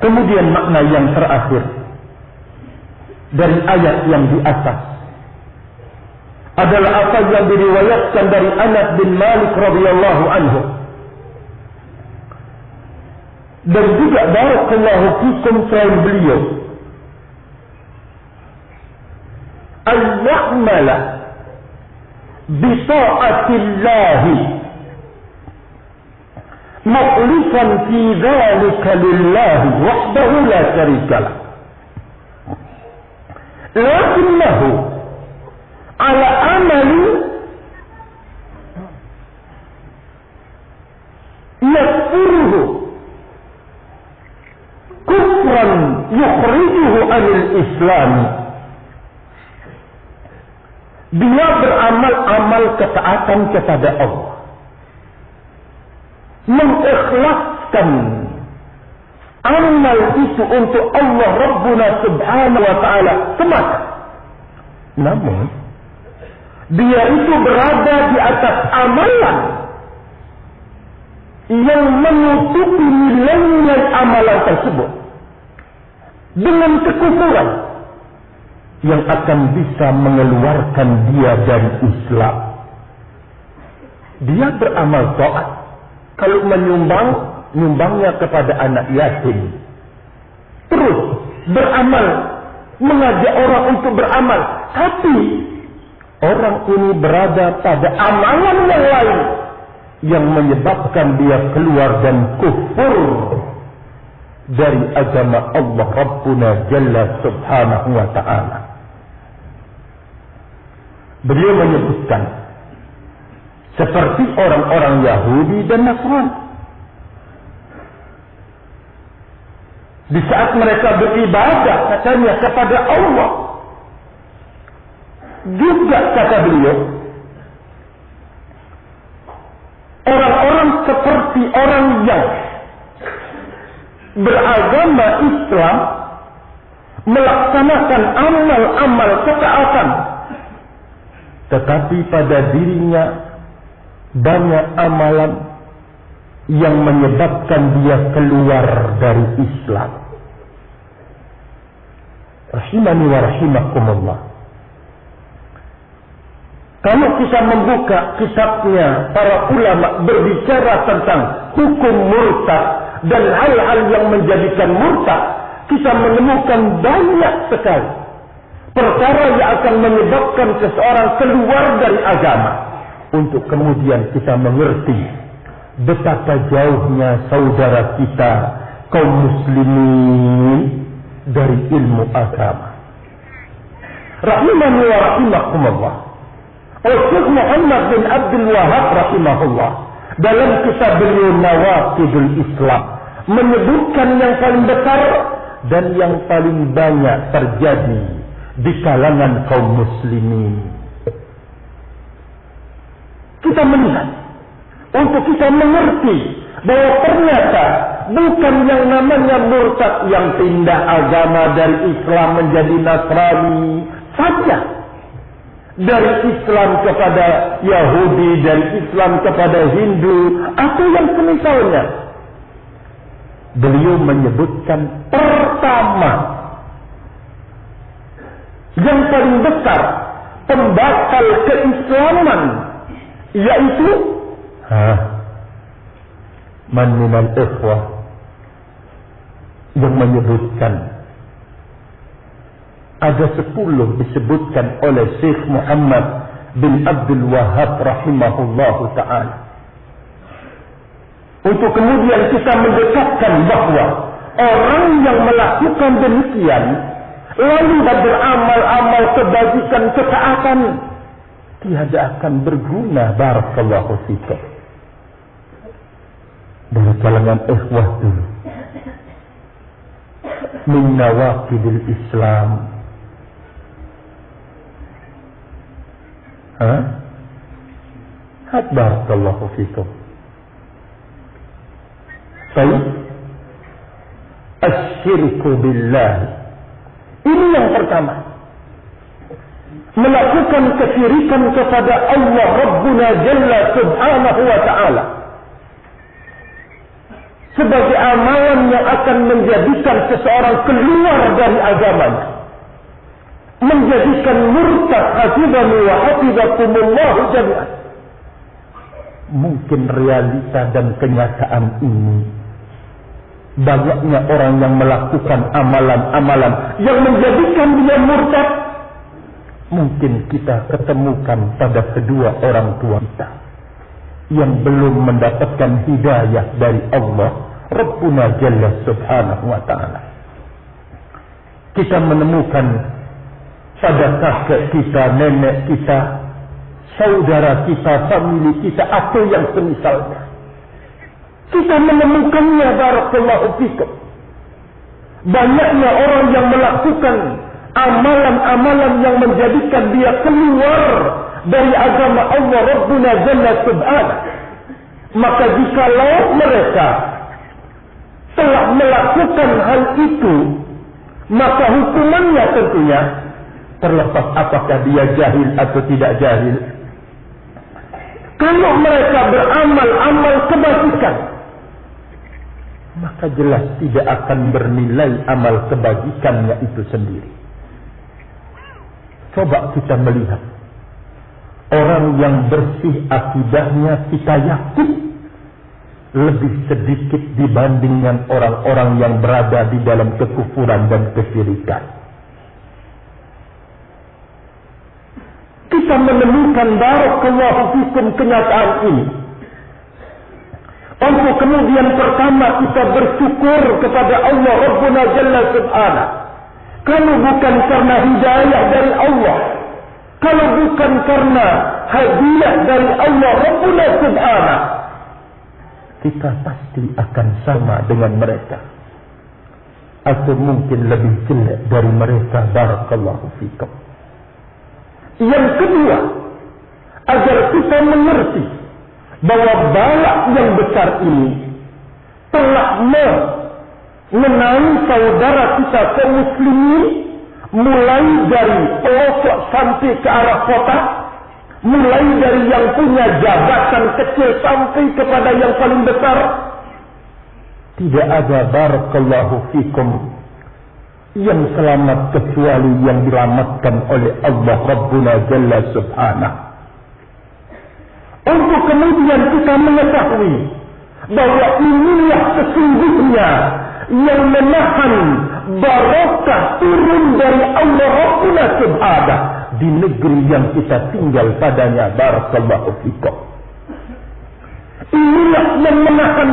Kemudian makna yang terakhir dari ayat yang di atas, adalah apa yang diriwayatkan dari Anas bin Malik radhiyallahu anhu. Dan juga barakallahu fikum selain beliau, al-ya'mala bi ta'atillahi mukhlishan fi dhalika lillahi wahdahu la syarika lah. Lakinnahu ala amali yakfuruhu kufran yukhrijuhu anil Islam. Dia beramal-amal ketaatan kepada Allah, mengikhlaskan amal itu untuk Allah Rabbuna Subhanahu wa ta'ala semata. Namun dia itu berada di atas amalan yang menutupi nilai amalan tersebut dengan kekufuran yang akan bisa mengeluarkan dia dari Islam. Dia beramal taat. Kalau nyumbangnya kepada anak yatim. Terus beramal, mengajak orang untuk beramal. Tapi orang ini berada pada amalan yang lain yang menyebabkan dia keluar dan kufur dari agama Allah Rabbuna Jalla Subhanahu wa ta'ala. Beliau menyebutkan seperti orang-orang Yahudi dan Nasrani. Di saat mereka beribadah katanya kepada Allah, juga kata beliau, orang-orang seperti orang yang beragama Islam melaksanakan amal-amal ketaatan, tetapi pada dirinya banyak amalan yang menyebabkan dia keluar dari Islam. Rahimani wa rahimakumullah. Kalau kita membuka kitabnya para ulama berbicara tentang hukum murtad dan hal-hal yang menjadikan murtad, kita menemukan banyak sekali perkara yang akan menyebabkan seseorang keluar dari agama. Untuk kemudian kita mengerti betapa jauhnya saudara kita kaum muslimin dari ilmu agama. Rahimani wa rahimakumullah. Syekh Muhammad bin Abdul Wahab rahimahullah dalam kitab beliau Nawaqidul Islam menyebutkan yang paling besar dan yang paling banyak terjadi di kalangan kaum muslimin. Kita melihat untuk kita mengerti bahwa ternyata bukan yang namanya murtad yang pindah agama dari Islam menjadi Nasrani saja, dari Islam kepada Yahudi, dari Islam kepada Hindu, atau yang semisalnya. Beliau menyebutkan pertama, yang paling besar pembatal keislaman, yaitu man minal ikhwah yang menyebutkan ada 10 disebutkan oleh Syekh Muhammad bin Abdul Wahab rahimahullahu ta'ala. Untuk kemudian kita mendekatkan bahwa orang yang melakukan demikian lalu beramal-amal kebajikan ketaatan tiada akan berguna. Barakallahu fikum. Dari kalangan ikhwah dulu min nawaqidil Islam, barakallahu fikum. Baik, asyirku billah. Ini yang pertama, melakukan kesyirikan kepada Allah Rabbuna Jalla Subhanahu wa ta'ala sebagai amalan yang akan menjadikan seseorang keluar dari agamanya. menjadikan murtad hafizani wa hafizakumullah jami'an. Mungkin realita dan kenyataan ini, banyaknya orang yang melakukan amalan-amalan yang menjadikan dia murtad, mungkin kita ketemukan pada kedua orang tua kita yang belum mendapatkan hidayah dari Allah Rabbuna Jalla Subhanahu wa ta'ala. Kita menemukan pada kakek kita, nenek kita, saudara kita, famili kita, atau yang semisalnya. Kita menemukannya, barakallahu fikum. Banyaknya orang yang melakukan amalan-amalan yang menjadikan dia keluar dari agama Allah Rabbuna Jalla Subhanahu. Maka jikalau mereka telah melakukan hal itu, maka hukumannya tentunya, terlepas apakah dia jahil atau tidak jahil, kalau mereka beramal-amal kebajikan, maka jelas tidak akan bernilai amal kebajikannya itu sendiri. Coba kita melihat orang yang bersih akidahnya, kita yakin lebih sedikit dibandingkan orang-orang yang berada di dalam kekufuran dan kesyirikan. Kita menemukan barakallahu fikum kenyataan ini. Untuk kemudian pertama kita bersyukur kepada Allah Rabbuna Jalla Subhanahu. Kalau bukan karena hidayah dari Allah, kalau bukan karena hadiah dari Allah Rabbuna Subhanahu, kita pasti akan sama dengan mereka, atau mungkin lebih jelek dari mereka, barakallahu fikum. Yang kedua, agar kita mengerti bahwa balak yang besar ini telah mengenai saudara kita kaum muslimin, mulai dari pelosok sampai ke arah kota, mulai dari yang punya jabatan kecil sampai kepada yang paling besar. Tidak ada, barakallahu fikum, yang selamat kecuali yang diselamatkan oleh Allah Rabbuna Jalla Subhanahu. Untuk kemudian kita mengetahui bahwa inilah sesungguhnya yang menahan barakah turun dari Allah Rabbuna Subhanahu di negeri yang kita tinggal padanya, barakallahu fikum. Inilah yang menahan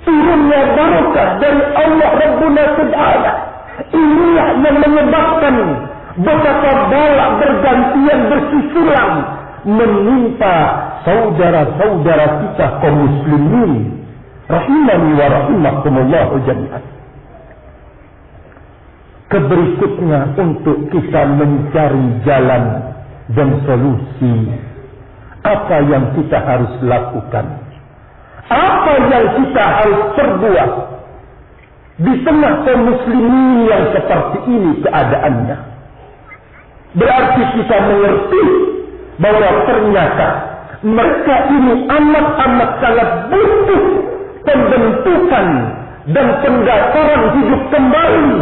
turunnya barakah dari Allah Rabbuna Subhanahu. Inilah yang menyebabkan betapa balak bergantian bersusulan menimpa saudara-saudara kita kaum muslimin, rahimani wa rahimakumullah jami'an. Keberikutnya, untuk kita mencari jalan dan solusi, apa yang kita harus lakukan, apa yang kita harus perbuat di tengah kaum muslimin yang seperti ini keadaannya. Berarti kita mengerti bahwa ternyata mereka ini amat-amat sangat butuh pembentukan dan pendataran hidup kembali,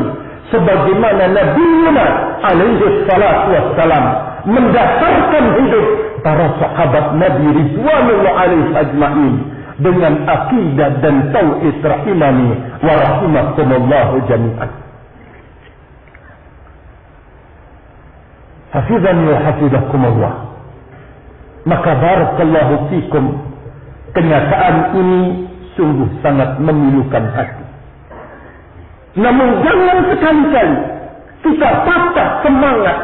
sebagaimana Nabi Yunus alaihi salatu wassalam mendasarkan hidup para sahabat Nabi ridwanullah alaihi ajma'in dengan akidah dan tauhid, rahimani wa rahimakumullah jami'an. Hafizani wa hafizakumullah. Maka barakallahu fikum, kenyataan ini sungguh sangat memilukan hati. Namun jangan sekali-kali kita patah semangat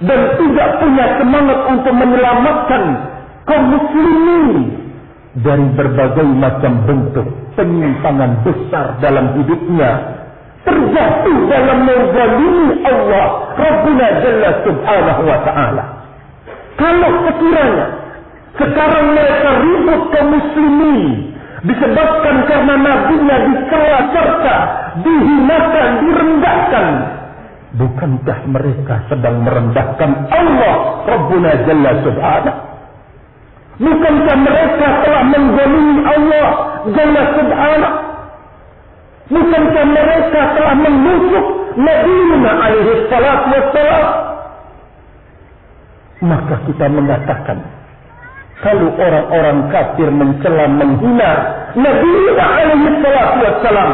dan tidak punya semangat untuk menyelamatkan kaum muslimin dari berbagai macam bentuk penyimpangan besar dalam hidupnya, terjatuh dalam menzalimi Allah Rabbuna Jalla Subhanahu wa ta'ala. Kalau sekiranya sekarang mereka ribut kaum muslimin disebabkan karena nabinya dicela serta dihinakan, direndahkan, bukankah mereka sedang merendahkan Allah Rabbuna Jalla Subhanahu? Bukankah mereka telah menzalimi Allah Jalla Subhanahu? Bukankah mereka telah menusuk Nabi alaihi salatu wassalam? Maka kita mengatakan, kalau orang-orang kafir mencela menghina Nabi alaihi salatu wassalam,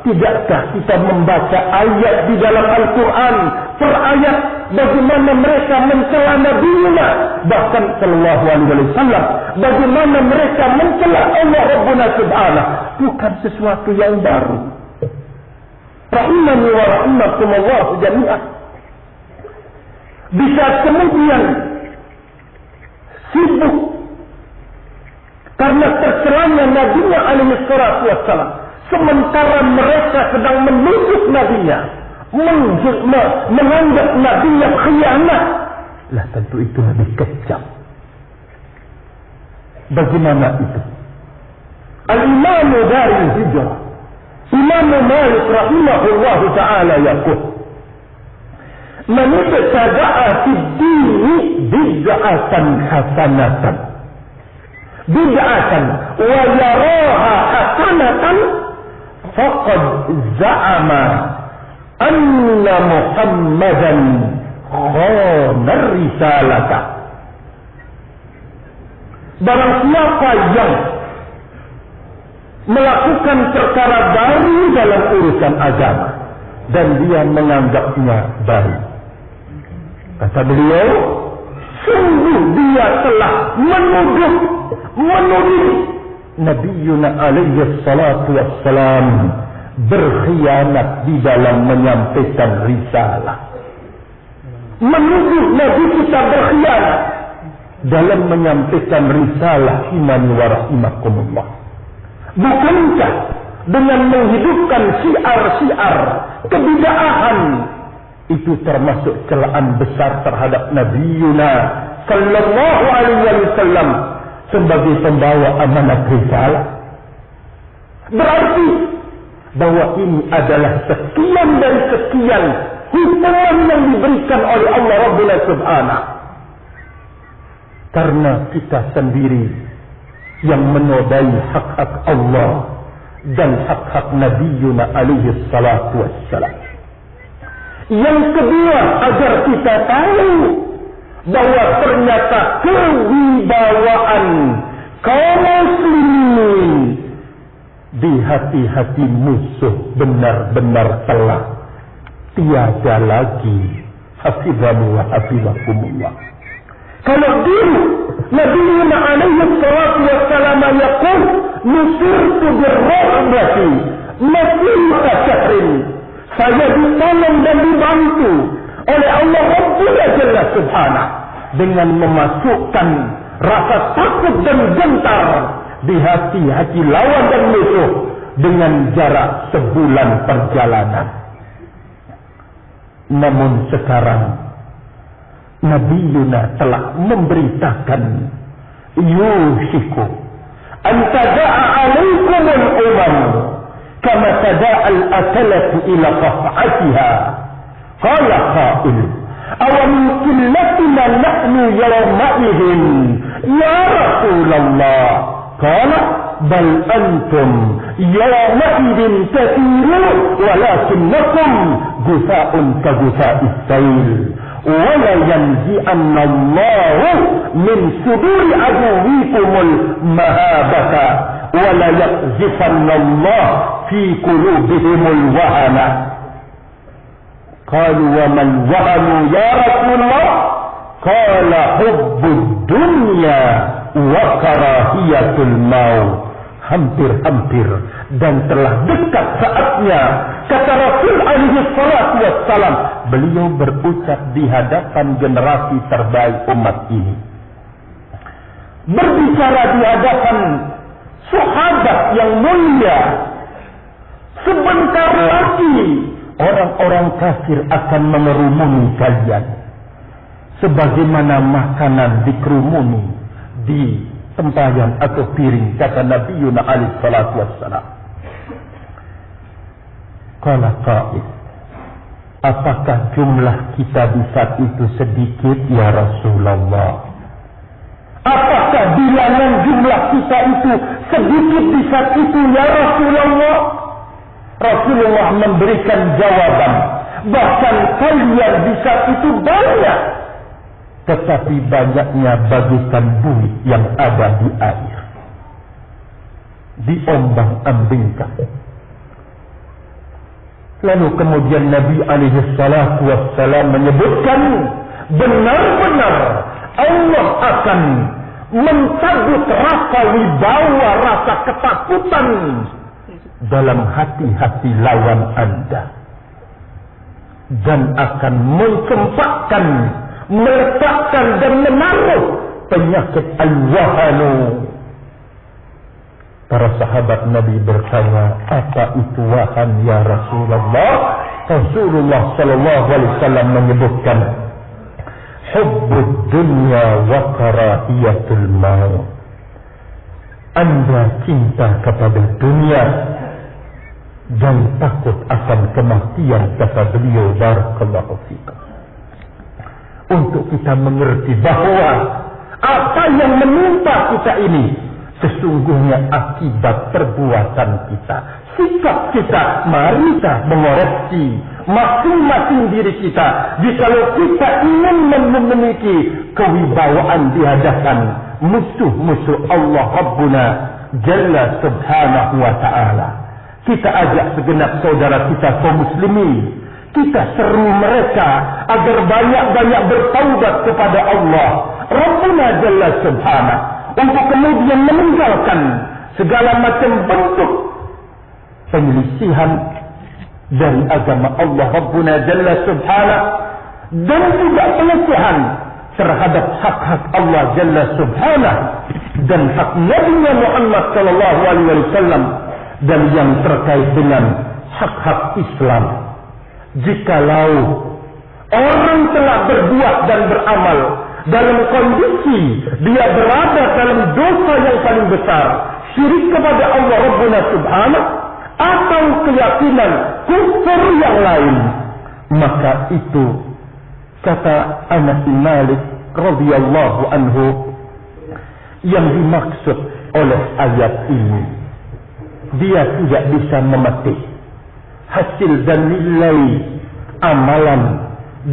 tidakkah kita membaca ayat di dalam Al-Quran per ayat bagaimana mereka mencela Nabi bahkan sallallahu alaihi wasallam, bagaimana mereka mencela Allah Rabbuna Subhanahu, bukan sesuatu yang baru. Rahimani wa rahimakumullah jami'ah. Bisa kemudian sibuk karena tercelanya Nabi alaihi salatu wassalam, sementara mereka sedang menunjuk Nabi-Nya, menganggap Nabi yang khianat. Lah tentu itu lebih kejam. Bagaimana itu? Al-Imam dari Hijrah, Imam Malik rahimahullah ta'ala yaqul, man ibtada'a fid dini bid'atan hasanatan bid'atan wa yaraha hasanatan faqad za'ama anna Muhammadan khana risalata. Barang siapa yang melakukan perkara baru dalam urusan agama dan dia menganggapnya baru, kata beliau, sungguh dia telah menuduh Nabiuna alaihi salatu wassalam berkhianat di dalam menyampaikan risalah. Menuduh Nabi kita berkhianat dalam menyampaikan risalah. Imani wa rahimakumullah. Bukankah dengan menghidupkan syiar-syiar kebid'ahan itu termasuk celaan besar terhadap Nabiuna sallallahu alaihi wasallam sebagai pembawa amanat risalah? Berarti bahwa ini adalah sekian dari sekian hukuman yang diberikan oleh Allah Rabbul Subhanahu, karena kita sendiri yang menodai hak-hak Allah dan hak-hak Nabiuna alaihi salatu wassalam. Yang kedua, agar kita tahu bahwa ternyata kewibawaan kaum muslimin di hati-hati musuh benar-benar telah tiada lagi. Hafizani wa hafizakumullah. Kalau dulu Nabi alaihi salatu wassalam yaqul nusirtu birrahmati masirata syahrin, saya ditolong dan dibantu oleh Allah Rabbul Jalla Subhanahu dengan memasukkan rasa takut dan gentar di hati-hati lawan dan musuh dengan jarak sebulan perjalanan. Namun sekarang Nabi Yuna telah memberitakan, yushiku an tada'a alaikumul umam kama tada'al akalatu ila qaf'atiha. Qala qail aw min qillatina nahnu yawma'idhin ya Rasulullah. Qala bal antum yawma'idhin kathirun walakinnakum gusa'un ka gusa'is sayl wa la yanzi'anna Allahu min suduri aduwikumul mahabata wa la yaqzifanna Allah fi qulubihimul wahana. Qalu wa man wahanu ya Rasulullah? Qala hubbud dunya wa karahiyatul maut. Hampir-hampir dan telah dekat saatnya, kata Rasul alaihi salatu wassalam, beliau berucap di hadapan generasi terbaik umat ini, berbicara di hadapan sahabat yang mulia, sebentar lagi orang-orang kafir akan mengerumuni kalian sebagaimana makanan dikerumuni di tempayan atau piring, kata Nabi Yuna alaihi salatu wassalam. Qala qail, apakah jumlah kita di saat itu sedikit ya Rasulullah? Apakah bilangan jumlah kita itu sedikit di saat itu ya Rasulullah? Rasulullah memberikan jawaban, bahkan kalian di saat itu banyak. tetapi banyaknya bagikan buih yang ada di air, diombang-ambingkan. Lalu kemudian Nabi alaihi salatu wassalam menyebutkan, benar-benar Allah akan mencabut rasa wibawa, rasa ketakutan dalam hati-hati lawan Anda, dan akan mencempakkan, meletakkan dan menaruh penyakit al-wahanu. Para sahabat Nabi bertanya, apa itu wahan ya Rasulullah? Rasulullah sallallahu alaihi wasallam menyebutkan, hubbud dunya wa karahiyatul maut. Anda cinta kepada dunia dan takut akan kematian, kata beliau. Barakallahu fikum. Untuk kita mengerti bahwa apa yang menimpa kita ini sesungguhnya akibat perbuatan kita, sikap kita. Mari kita mengoreksi masing-masing diri kita. Jikalau kita ingin memiliki kewibawaan di hadapan musuh-musuh Allah Rabbuna Jalla Subhanahu wa Ta'ala, kita ajak segenap saudara kita kaum muslimin, kita seru mereka agar banyak-banyak bertaubat kepada Allah Rabbuna Jalla Subhanahu, untuk kemudian meninggalkan segala macam bentuk penyelisihan dari agama Allah Rabbuna Jalla Subhanahu, dan juga pelecehan terhadap hak-hak Allah Jalla Subhanahu dan hak Nabi Muhammad sallallahu alaihi wasallam, dan yang terkait dengan hak-hak Islam. Jikalau orang telah berbuat dan beramal dalam kondisi dia berada dalam dosa yang paling besar, syirik kepada Allah Rabbuna Subhanahu, atau keyakinan kufur yang lain, maka itu, kata Anas bin Malik radhiyallahu anhu, yang dimaksud oleh ayat ini, dia tidak bisa memetik hasil dan nilai amalan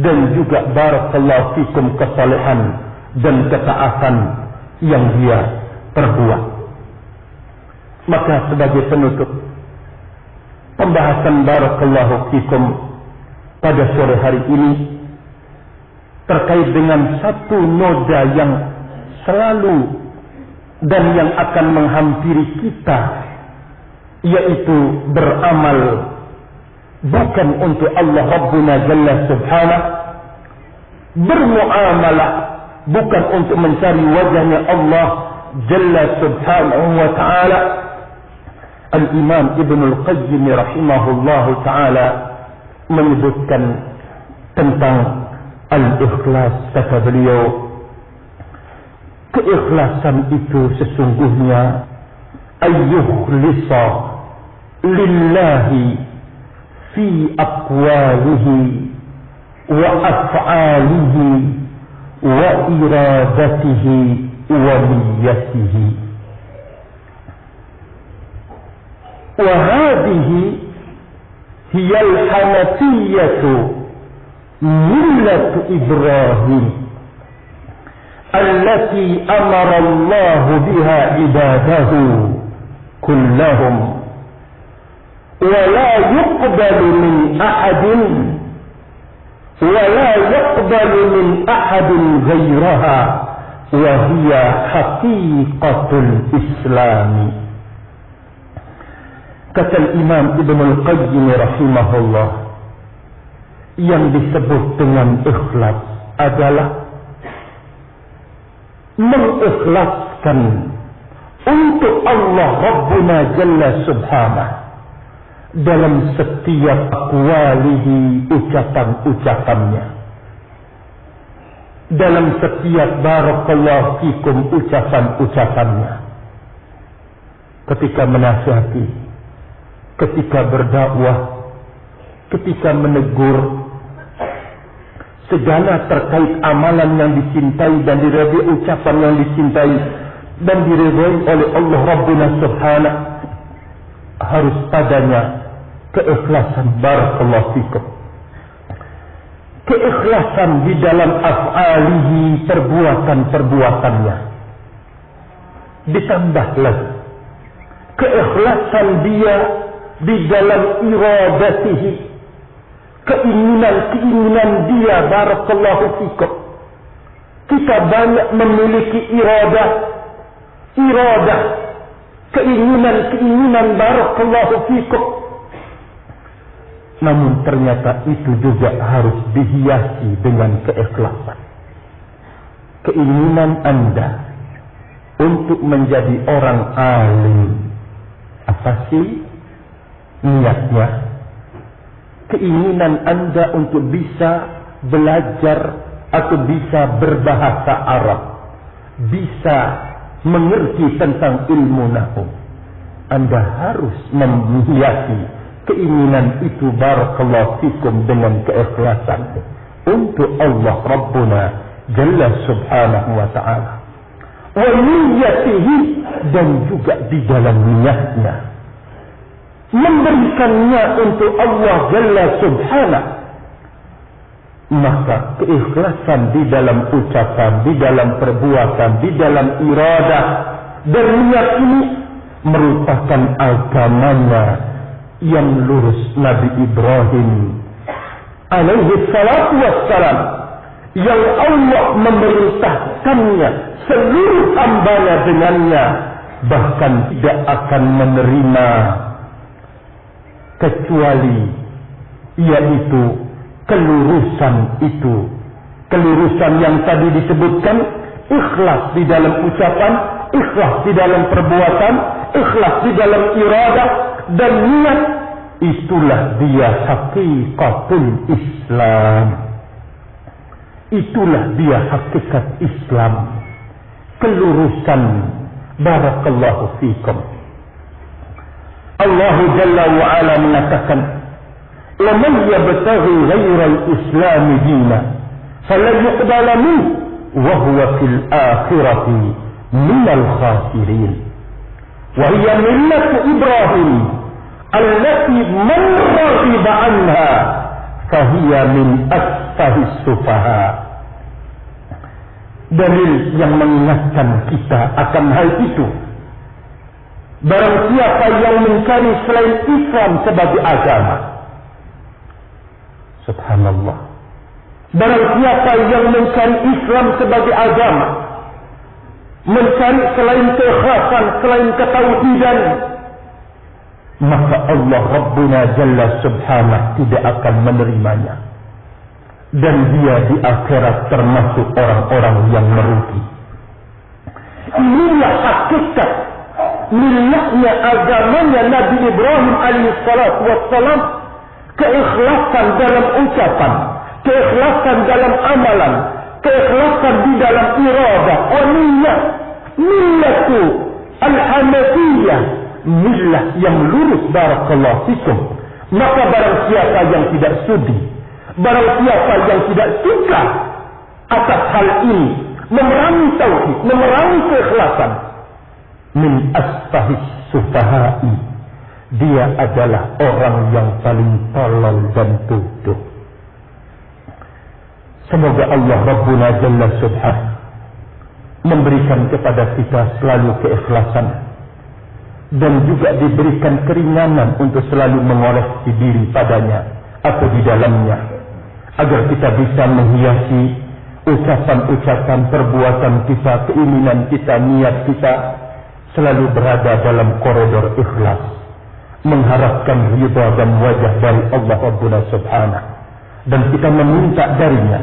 dan juga barakallahu fikum kesalehan dan ketaatan yang dia perbuat. Maka sebagai penutup pembahasan barakallahu fikum pada sore hari ini terkait dengan satu noda yang selalu dan yang akan menghampiri kita, yaitu beramal bukan untuk Allah Rabbuna Jalla Subhanahu, bermuamalah bukan untuk mencari wajahnya Allah Jalla Subhanahu wa Ta'ala. Al-Imam Ibn Al-Qayyim rahimahullahu ta'ala menyebutkan tentang al-ikhlas, kata beliau, keikhlasan itu sesungguhnya ayyukhlisa lillahi fi aqwalihi wa af'alihi wa iradatihi wa niyyatihi. Wa hadhihi hiya al-hanafiyyatu millatu Ibrahim allati amara Allah biha ibadahu kullahum ولا يقبل من أحد غيرها وهي حقيقة الإسلام. Kata Imam Ibn Al-Qayyim rahimahullah, yang disebut dengan ikhlas adalah mengikhlaskan untuk Allah Rabbuna Jalla Subhanahu dalam setiap aqwalihi, ucapan-ucapannya, dalam setiap barakallahu fikum ucapan-ucapannya, ketika menasihati, ketika berdakwah, ketika menegur, segala terkait amalan yang dicintai dan diridhai, ucapan yang dicintai dan diridhai oleh Allah Rabbuna Subhanahu, harus padanya keikhlasan. Barakallahu fikum. keikhlasan di dalam af'alihi, perbuatan-perbuatannya. Ditambah lagi keikhlasan dia di dalam iradatihi, keinginan dia. Barakallahu fikum. Kita banyak memiliki iradah, keinginan, barakallahu fikum. Namun ternyata itu juga harus dihiasi dengan keikhlasan. Keinginan Anda untuk menjadi orang alim, apa sih niatnya? Keinginan Anda untuk bisa belajar atau bisa berbahasa Arab, bisa mengerti tentang ilmu nahwu. Anda harus menghiasi keinginan itu, barakallahu fikum, dengan keikhlasan untuk Allah Rabbuna Jalla Subhanahu wa ta'ala. Wa niyatihi, dan juga di dalam niatnya memberikannya untuk Allah Jalla Subhanahu. Maka keikhlasan di dalam ucapan, di dalam perbuatan, di dalam iradah dan niat ini merupakan agamanya yang lurus Nabi Ibrahim alaihi salatu wassalam, yang Allah memerintahkannya seluruh hambanya dengannya, bahkan tidak akan menerima kecuali yaitu kelurusan yang tadi disebutkan, ikhlas di dalam ucapan, ikhlas di dalam perbuatan, ikhlas di dalam iradah dan niat. Itulah dia hakikatul Islam. Itulah dia hakikat Islam, kelurusan. Barakallahu fikum. Allah Jalla wa Ala mengatakan, "Laman yabtaghi ghairal Islam dina, falan yuqbala minhu wa huwa fil akhirati minal khasirin. Wa hiya millatu Ibrahim allati man raghiba anha fahiya min asfahis sufaha." Dalil yang mengingatkan kita akan hal itu. Barang siapa yang mencari selain Islam sebagai agama, subhanallah, barang siapa yang mencari Islam sebagai agama, mencari selain keikhlasan, selain ketauhidan, maka Allah Rabbuna Jalla Subhanahu tidak akan menerimanya, dan dia di akhirat termasuk orang-orang yang merugi. Inilah hakikat millahnya, agamanya Nabi Ibrahim alaihissalatu wassalam. Keikhlasan dalam ucapan, keikhlasan dalam amalan, keikhlasan di dalam iradah, niyat. Millatu al-Hanafiyah, millah yang lurus, barakallahu fikum. Maka barang siapa yang tidak sudi, barang siapa yang tidak suka atas hal ini, memerangi tauhid, memerangi keikhlasan, min asfahis sufahai, dia adalah orang yang paling tolol dan bodoh. Semoga Allah Rabbuna Jalla Subhanahu memberikan kepada kita selalu keikhlasan, dan juga diberikan keringanan untuk selalu mengoreksi diri padanya atau di dalamnya, agar kita bisa menghiasi ucapan-ucapan, perbuatan kita, keinginan kita, niat kita selalu berada dalam koridor ikhlas, mengharapkan ridha dan wajah dari Allah Rabbuna Subhanahu. Dan kita meminta darinya,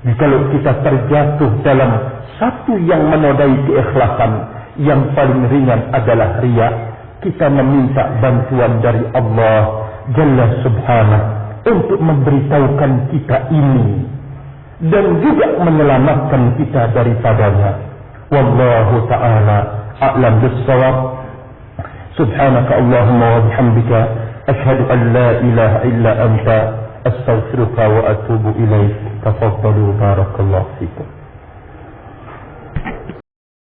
jikalau kita terjatuh dalam satu yang menodai keikhlasan, yang paling ringan adalah riya, kita meminta bantuan dari Allah Jalla Subhanahu untuk memberitahukan kita ini dan juga menyelamatkan kita daripadanya. Wallahu ta'ala a'lam bis-shawab. Subhanaka Allahumma wa bihamdika asyhadu an la ilaha illa anta astaghfiruka wa atubu ilaik. Tafaddalu, barakallahu fikum.